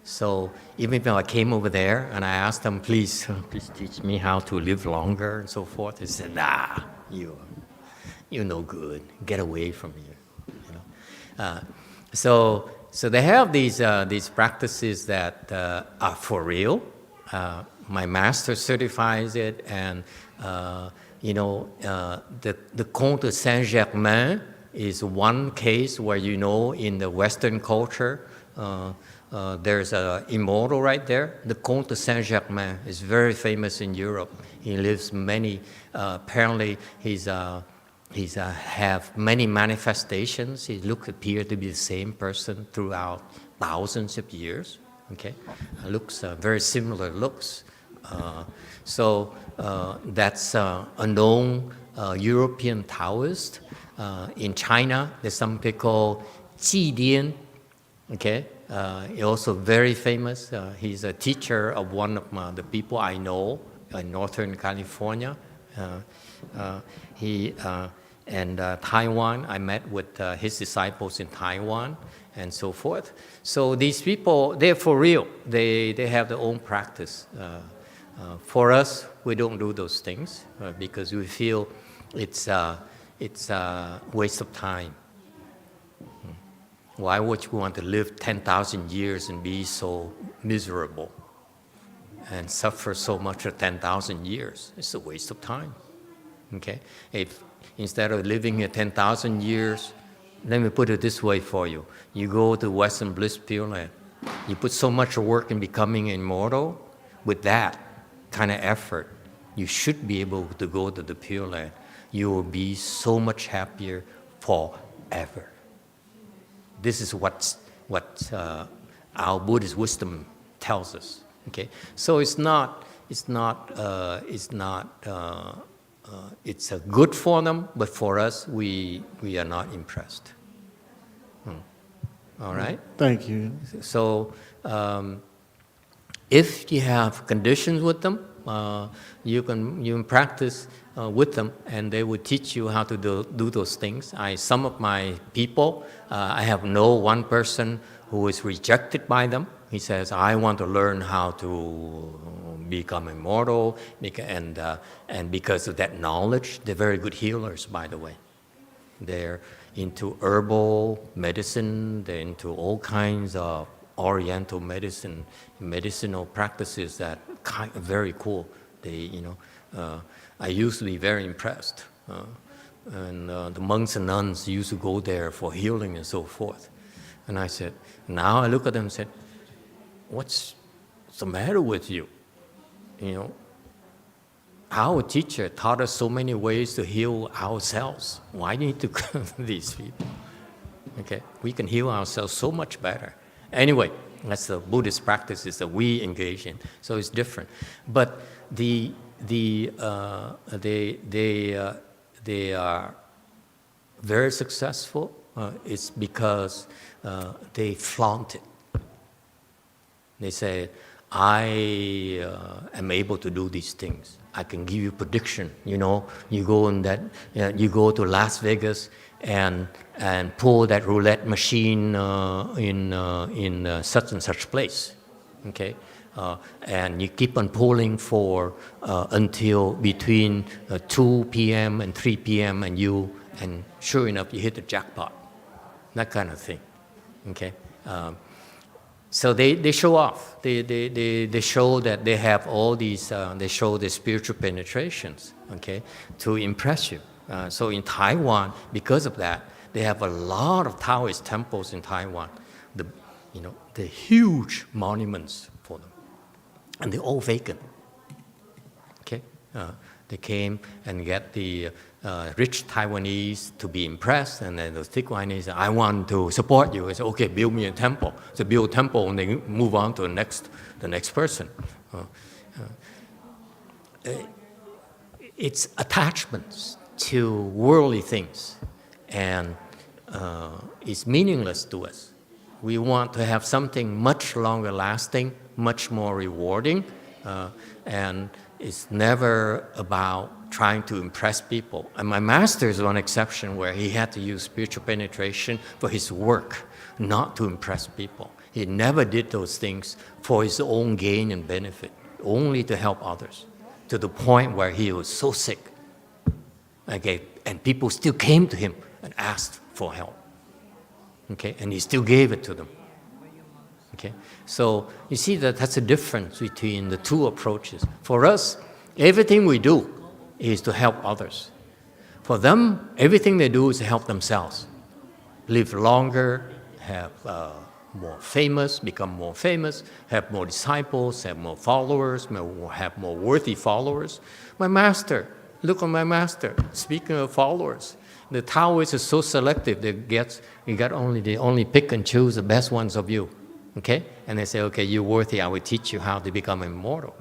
So even if I came over there and I asked them, please teach me how to live longer and so forth, they said, nah, you're no good. Get away from here. You know? So they have these practices that are for real. My master certifies it, and the Comte Saint-Germain is one case where in the Western culture. There's an immortal right there. The Comte Saint-Germain is very famous in Europe. He lives apparently he's have many manifestations. He appear to be the same person throughout thousands of years. Okay, looks very similar looks. So that's a known European Taoist. In China, there's some people Ji Dian. Okay. He's also very famous. He's a teacher of one of the people I know in Northern California. And Taiwan, I met with his disciples in Taiwan and so forth. So these people, they're for real. They have their own practice. For us, we don't do those things because we feel it's a waste of time. Why would you want to live 10,000 years and be so miserable and suffer so much for 10,000 years? It's a waste of time. Okay? If instead of living here 10,000 years, let me put it this way for you. You go to Western Bliss Pure Land. You put so much work in becoming immortal. With that kind of effort, you should be able to go to the Pure Land. You will be so much happier forever. This is what our Buddhist wisdom tells us. Okay, so it's a good for them, but for us, we are not impressed. All right. Thank you. So, if you have conditions with them, you can practice with them, and they will teach you how to do those things. Some of my people, I have one person who is rejected by them. He says, I want to learn how to become immortal, and because of that knowledge, they're very good healers, by the way. They're into herbal medicine, they're into all kinds of Oriental medicine, medicinal practices that are very cool. I used to be very impressed. And the monks and nuns used to go there for healing and so forth. And I said, now I look at them and said, what's the matter with you? Our teacher taught us so many ways to heal ourselves. Why do you need to come to these people? Okay, we can heal ourselves so much better. Anyway, that's the Buddhist practices that we engage in. So it's different. But they are very successful. It's because they flaunt it. They say, I am able to do these things. I can give you prediction. You go to Las Vegas and pull that roulette machine in such and such place. Okay, and you keep on pulling for until between 2 p.m. and 3 p.m. and sure enough you hit the jackpot. That kind of thing. Okay. So they show off. They show that they have all these. They show the spiritual penetrations, okay, to impress you. So in Taiwan, because of that, they have a lot of Taoist temples in Taiwan. The huge monuments for them, and they're all vacant. Okay, they came and get the rich Taiwanese to be impressed, and then the Taiwanese said, I want to support you. I said, okay, build me a temple. So build a temple, and they move on to the next person. It's attachments to worldly things, and it's meaningless to us. We want to have something much longer lasting, much more rewarding, and it's never about trying to impress people. And my master is one exception where he had to use spiritual penetration for his work, not to impress people. He never did those things for his own gain and benefit, only to help others, to the point where he was so sick. Okay, and people still came to him and asked for help. Okay, and he still gave it to them. Okay, so you see that's the difference between the two approaches. For us, everything we do is to help others. For them, everything they do is to help themselves. Live longer, have more famous, become more famous, have more disciples, have more followers, have more worthy followers. My master, look at my master. Speaking of followers, the Taoists are so selective. They only pick and choose the best ones of you. Okay? And they say, okay, you're worthy, I will teach you how to become immortal.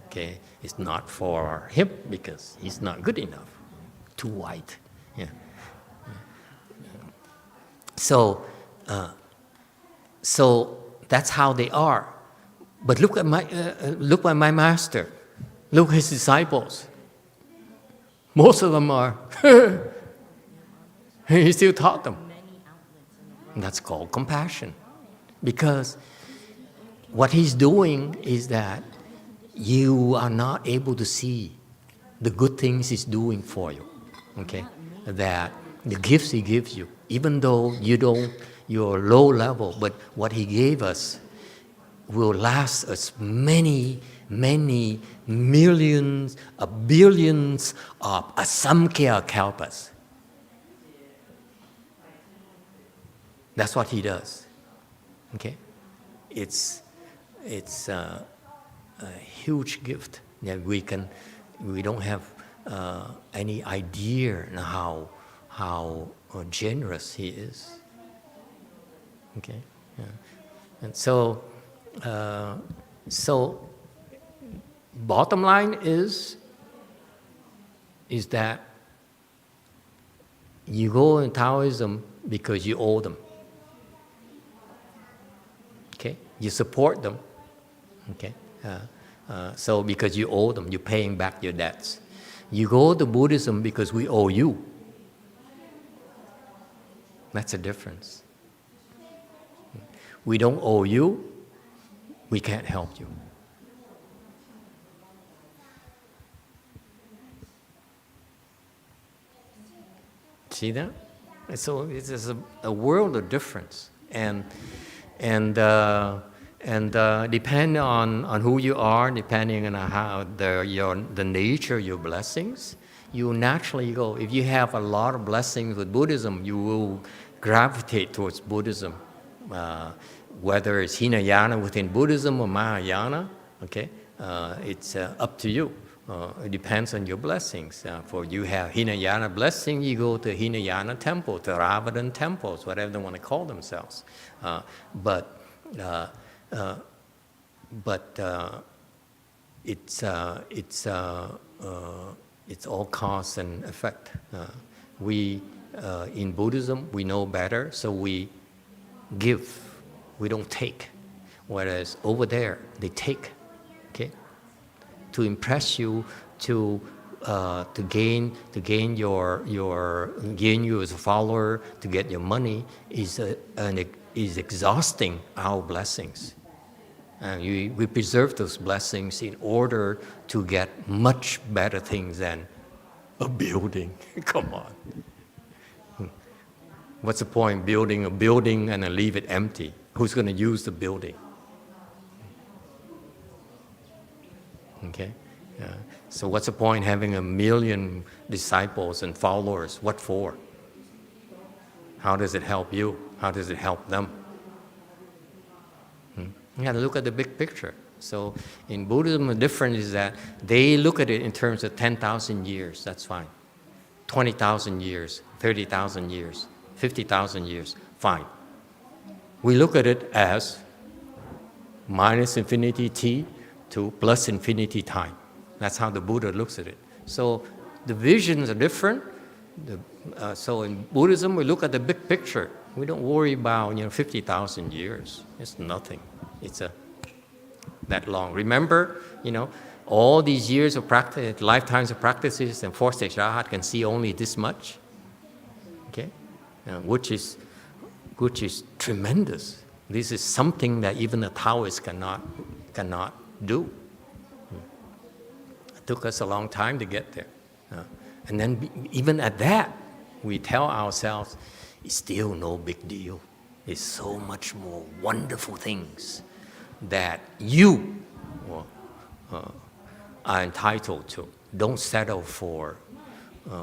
Okay? It's not for him because he's not good enough. Too white. Yeah. So that's how they are. But look at my master. Look at his disciples. Most of them are. He still taught them. And that's called compassion. Because what he's doing is that you are not able to see the good things he's doing for you. Okay? That the gifts he gives you, even though you're low level, but what he gave us will last us many, many millions, billions of asamkhya kalpas. That's what he does. Okay? It's a huge gift that we don't have any idea how generous he is. Okay, yeah. And so bottom line is that you go in Taoism because you owe them. Okay, you support them. Okay, so because you owe them, you're paying back your debts. You go to Buddhism because we owe you. That's a difference. We don't owe you, We can't help you. See that? And so it's just a world of difference, and depending on who you are, depending on how the nature of your blessings, you naturally go. If you have a lot of blessings with Buddhism, you will gravitate towards Buddhism, whether it's Hinayana within Buddhism or Mahayana. Okay, it's up to you. It depends on your blessings. For you have Hinayana blessing, you go to Hinayana temple, to Theravada temples, whatever they want to call themselves. But it's all cause and effect. We in Buddhism we know better, so we give. We don't take. Whereas over there they take. Okay. To impress you, to gain you as a follower, to get your money is exhausting our blessings. We preserve those blessings in order to get much better things than a building. Come on. What's the point building a building and then leave it empty? Who's going to use the building? Okay, so what's the point having 1 million disciples and followers? What for? How does it help you? How does it help them? You got to look at the big picture. So in Buddhism, the difference is that they look at it in terms of 10,000 years. That's fine. 20,000 years, 30,000 years, 50,000 years. Fine. We look at it as minus infinity t to plus infinity time. That's how the Buddha looks at it. So the visions are different. So in Buddhism, we look at the big picture. We don't worry about 50,000 years. It's nothing. It's that long. Remember, all these years of practice, lifetimes of practices, and fourth stage Arhat can see only this much. Okay, which is tremendous. This is something that even the Taoists cannot do. It took us a long time to get there. And then even at that, we tell ourselves, it's still no big deal. There's so much more wonderful things that you are entitled to. Don't settle for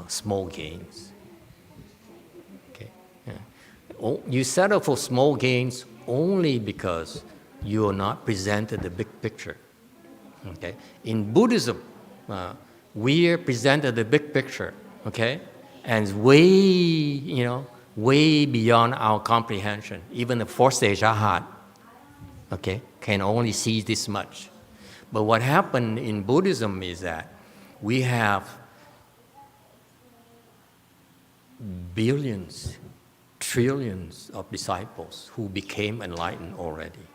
small gains. Okay? You settle for small gains only because you are not presented the big picture. Okay? In Buddhism, we are presented the big picture, okay? And it's way beyond our comprehension. Even the fourth stage Arhat, okay, can only see this much. But what happened in Buddhism is that we have billions, trillions of disciples who became enlightened already.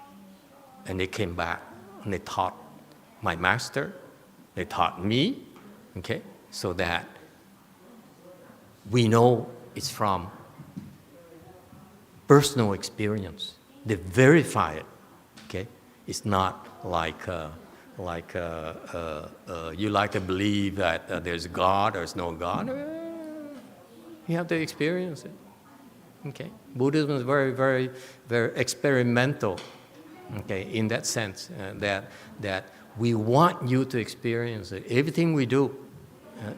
And they came back and they taught my master, they taught me, okay, so that we know it's from personal experience. They verify it, okay? It's not like you like to believe that there's God or there's no God. You have to experience it, okay? Buddhism is very, very, very experimental, okay, in that sense, that we want you to experience it. Everything we do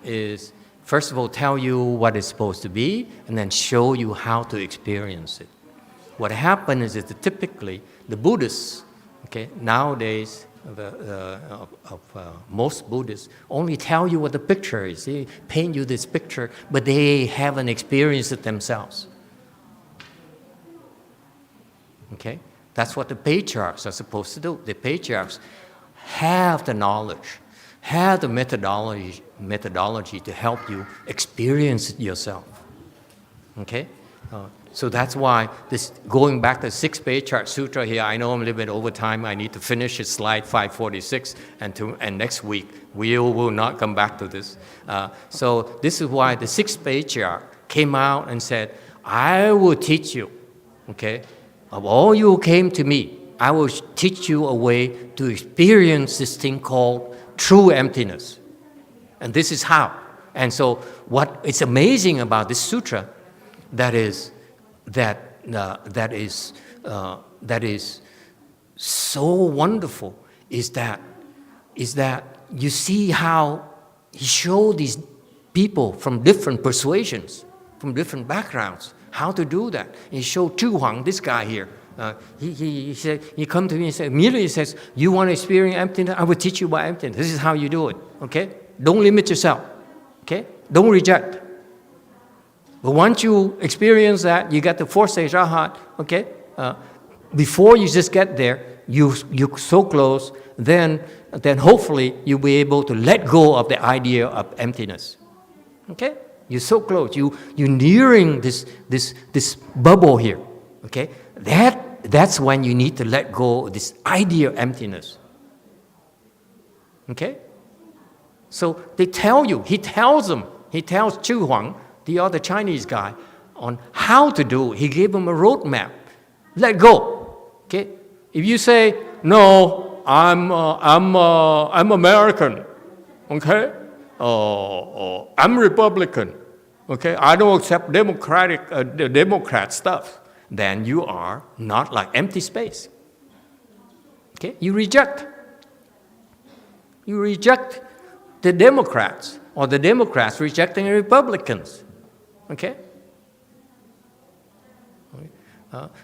is, first of all, tell you what it's supposed to be, and then show you how to experience it. What happens is that typically the Buddhists, okay, nowadays, most Buddhists only tell you what the picture is. They paint you this picture, but they haven't experienced it themselves. Okay? That's what the patriarchs are supposed to do. The patriarchs have the knowledge, have the methodology to help you experience it yourself. Okay? So that's why this, going back to 6th Patriarch Sutra here, I know I'm a little bit over time. I need to finish it, slide 546, and next week we will not come back to this. So this is why the 6th Patriarch came out and said, I will teach you, okay, of all you came to me, I will teach you a way to experience this thing called true emptiness. And this is how. And so what is amazing about this sutra that is so wonderful is that you see how he showed these people from different persuasions, from different backgrounds, how to do that. He showed Chu Huang, this guy here. He said, he come to me and immediately says, you want to experience emptiness? I will teach you about emptiness. This is how you do it, okay? Don't limit yourself, okay? Don't reject. But once you experience that, you get the fourth stage arhat, okay? Before you just get there, you're so close, then hopefully you'll be able to let go of the idea of emptiness, okay? You're so close. You're nearing this bubble here, okay? That's when you need to let go of this idea of emptiness. Okay? So they tell you, he tells Chu Huang, the other Chinese guy, on how to do it. He gave him a roadmap. Let go. Okay? If you say, no, I'm American, okay? I'm Republican, okay? I don't accept Democrat stuff. Then you are not like empty space. Okay? You reject the Democrats, or the Democrats rejecting the Republicans. Okay?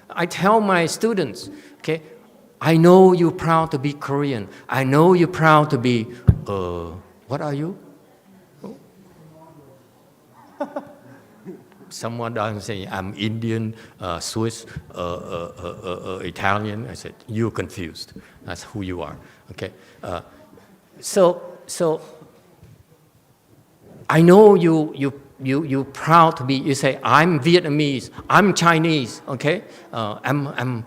I tell my students, okay, I know you're proud to be Korean. I know you're proud to be, what are you? Someone doesn't say, I'm Indian, Swiss, Italian. I said, you're confused. That's who you are. Okay. So I know you're proud to be. You say, I'm Vietnamese. I'm Chinese. Okay. I'm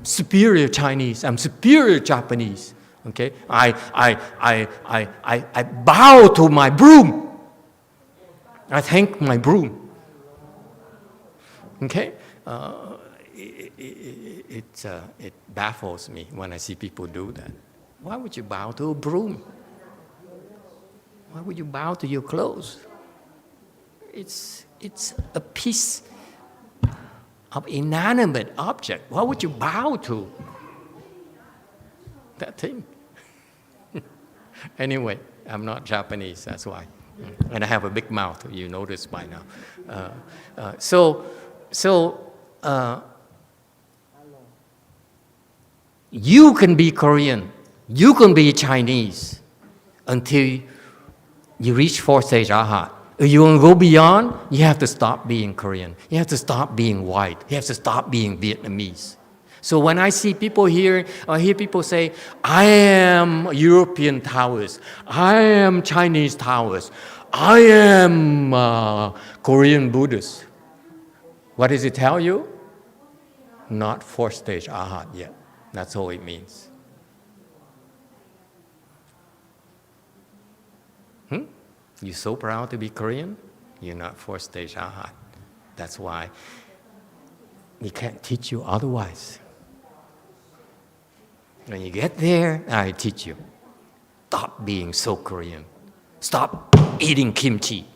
superior Chinese. I'm superior Japanese. Okay. I bow to my broom. I thank my broom. Okay, it baffles me when I see people do that. Why would you bow to a broom? Why would you bow to your clothes? It's a piece of inanimate object. Why would you bow to that thing? Anyway, I'm not Japanese, that's why. And I have a big mouth, you notice by now. So you can be Korean, you can be Chinese until you reach fourth stage arhat. If you want to go beyond, you have to stop being Korean. You have to stop being white. You have to stop being Vietnamese. So when I see people here, I hear people say, I am European Taoist, I am Chinese Taoist, I am Korean Buddhist. What does it tell you? Not fourth stage arhat yet. That's all it means. You're so proud to be Korean, you're not fourth stage arhat. That's why we can't teach you otherwise. When you get there, I teach you. Stop being so Korean. Stop eating kimchi.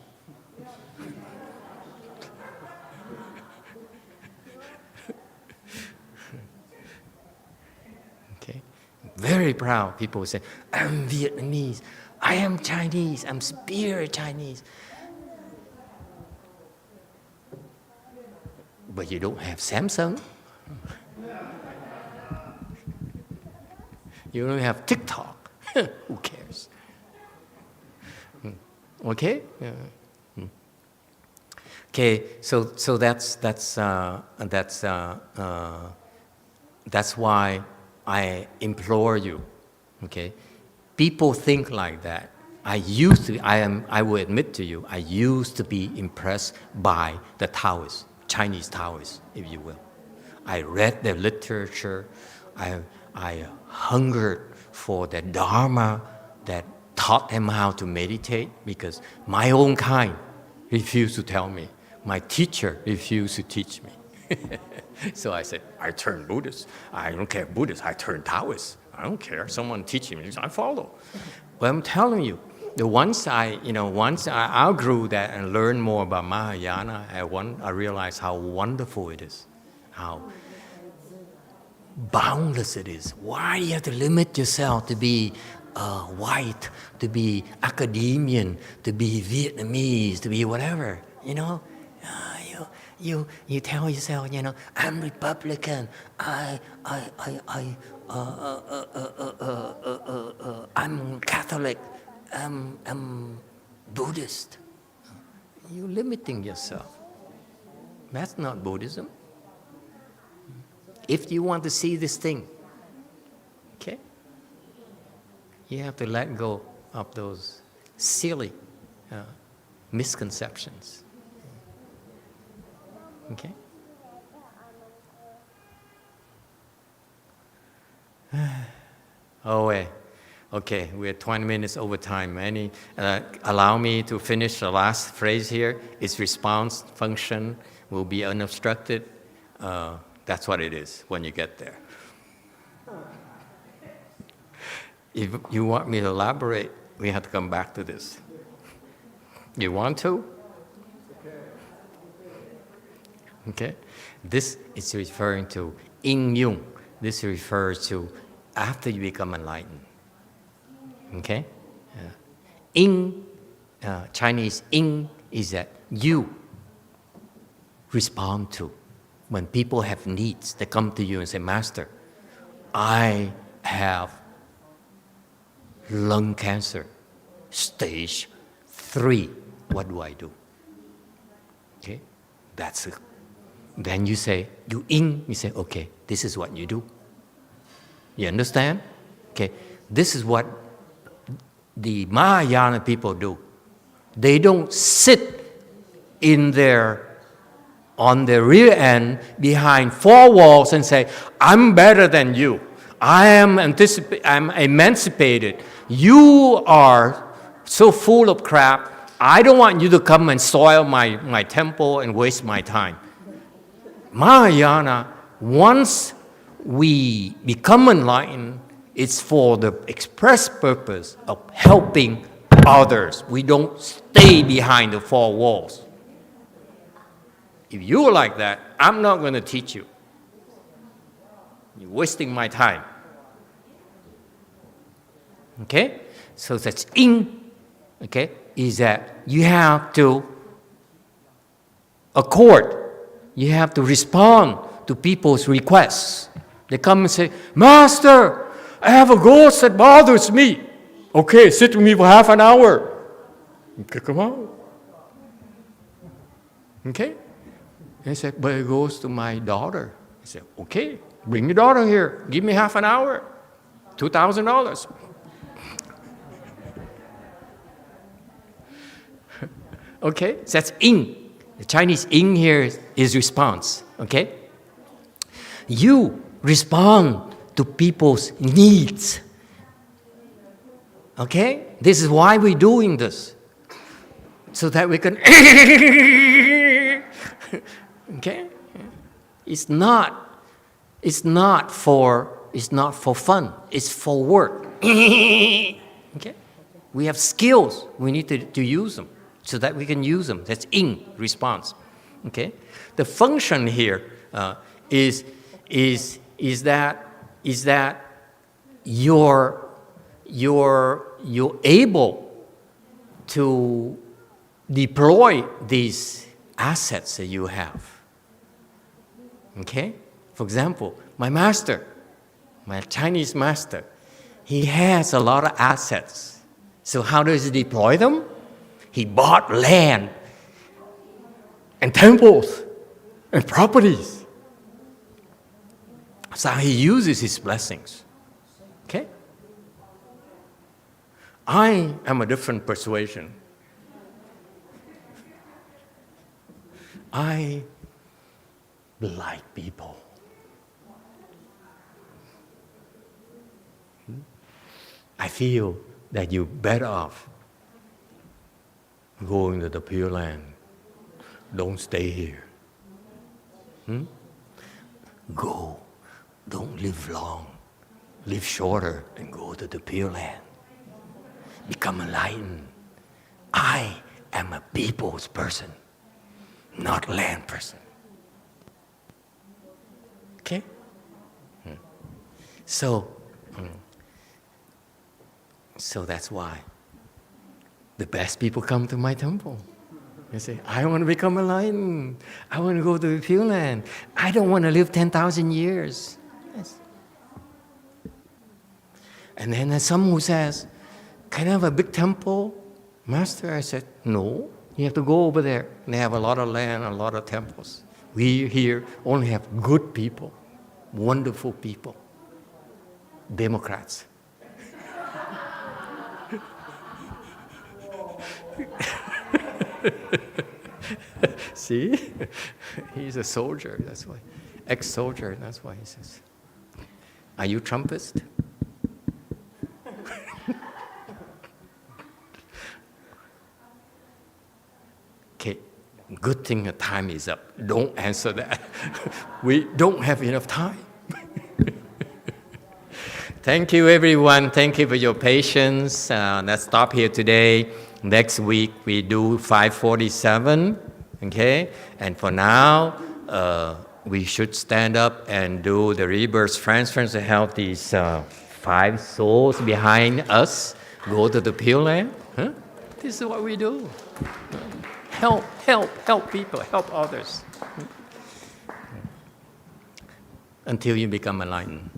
Okay? Very proud. People say, I'm Vietnamese. I am Chinese. I'm superior Chinese. But you don't have Samsung. You don't have TikTok. Who cares? Okay. Okay. So that's why I implore you. Okay. People think like that. I will admit to you, I used to be impressed by the Taoists, Chinese Taoists, if you will. I read their literature. I hungered for the Dharma that taught them how to meditate, because my own kind refused to tell me. My teacher refused to teach me. So I said, I turn Buddhist. I don't care Buddhist. I turn Taoist. I don't care. Someone teaching me, I follow. But I'm telling you, once I outgrew that and learned more about Mahayana, I realized how wonderful it is, how boundless it is. Why do you have to limit yourself to be white, to be academician, to be Vietnamese, to be whatever, You tell yourself, I'm Republican, I'm Catholic, I'm Buddhist. You're limiting yourself. That's not Buddhism. If you want to see this thing, okay, you have to let go of those silly misconceptions. Okay? Okay, we're 20 minutes over time. Allow me to finish the last phrase here. Its response function will be unobstructed. That's what it is when you get there. If you want me to elaborate, we have to come back to this. You want to? Okay? This is referring to In Yung. This refers to after you become enlightened. Okay? In Chinese, in is that you respond to. When people have needs, they come to you and say, Master, I have lung cancer, stage 3. What do I do? Okay? That's it. Then you say, you say, okay, this is what you do. You understand? Okay, this is what the Mahayana people do. They don't sit on their rear end behind 4 walls and say, I'm better than you. I'm emancipated. You are so full of crap. I don't want you to come and soil my temple and waste my time. Mahayana, once we become enlightened, it's for the express purpose of helping others. We don't stay behind the 4 walls. If you're like that, I'm not going to teach you. You're wasting my time. Okay? So that's in, okay, is that you have to accord. You have to respond to people's requests. They come and say, Master, I have a ghost that bothers me. Okay, sit with me for half an hour. You kick them out. Okay? And he said, but it goes to my daughter. I said, okay, bring your daughter here. Give me half an hour. $2,000. Okay, so that's in. The Chinese in here is response. Okay? You respond to people's needs. Okay? This is why we're doing this. So that we can... Okay? It's not for fun. It's for work. Okay? We have skills. We need to use them so that we can use them. That's in response. Okay? The function here is that you're able to deploy these assets that you have. Okay? For example, my master, my Chinese master, he has a lot of assets. So how does he deploy them? He bought land and temples and properties. That's how he uses his blessings. Okay? I am a different persuasion. I like people. I feel that you're better off going to the Pure Land. Don't stay here. Go. Don't live long. Live shorter and go to the Pure Land. Become enlightened. I am a people's person, not land person. Okay? So that's why the best people come to my temple. They say, I want to become enlightened. I want to go to the Pure Land. I don't want to live 10,000 years. Yes. And then there's some who says, can I have a big temple? Master, I said, no. You have to go over there. They have a lot of land, a lot of temples. We here only have good people, wonderful people, Democrats. See? He's a soldier, that's why. Ex-soldier, that's why he says. Are you Trumpist? Okay, good thing the time is up. Don't answer that. We don't have enough time. Thank you, everyone. Thank you for your patience. Let's stop here today. Next week, we do 547, okay? And for now, we should stand up and do the rebirth transference to help these 5 souls behind us go to the Pure Land. Huh? This is what we do. Help people, help others. Until you become enlightened.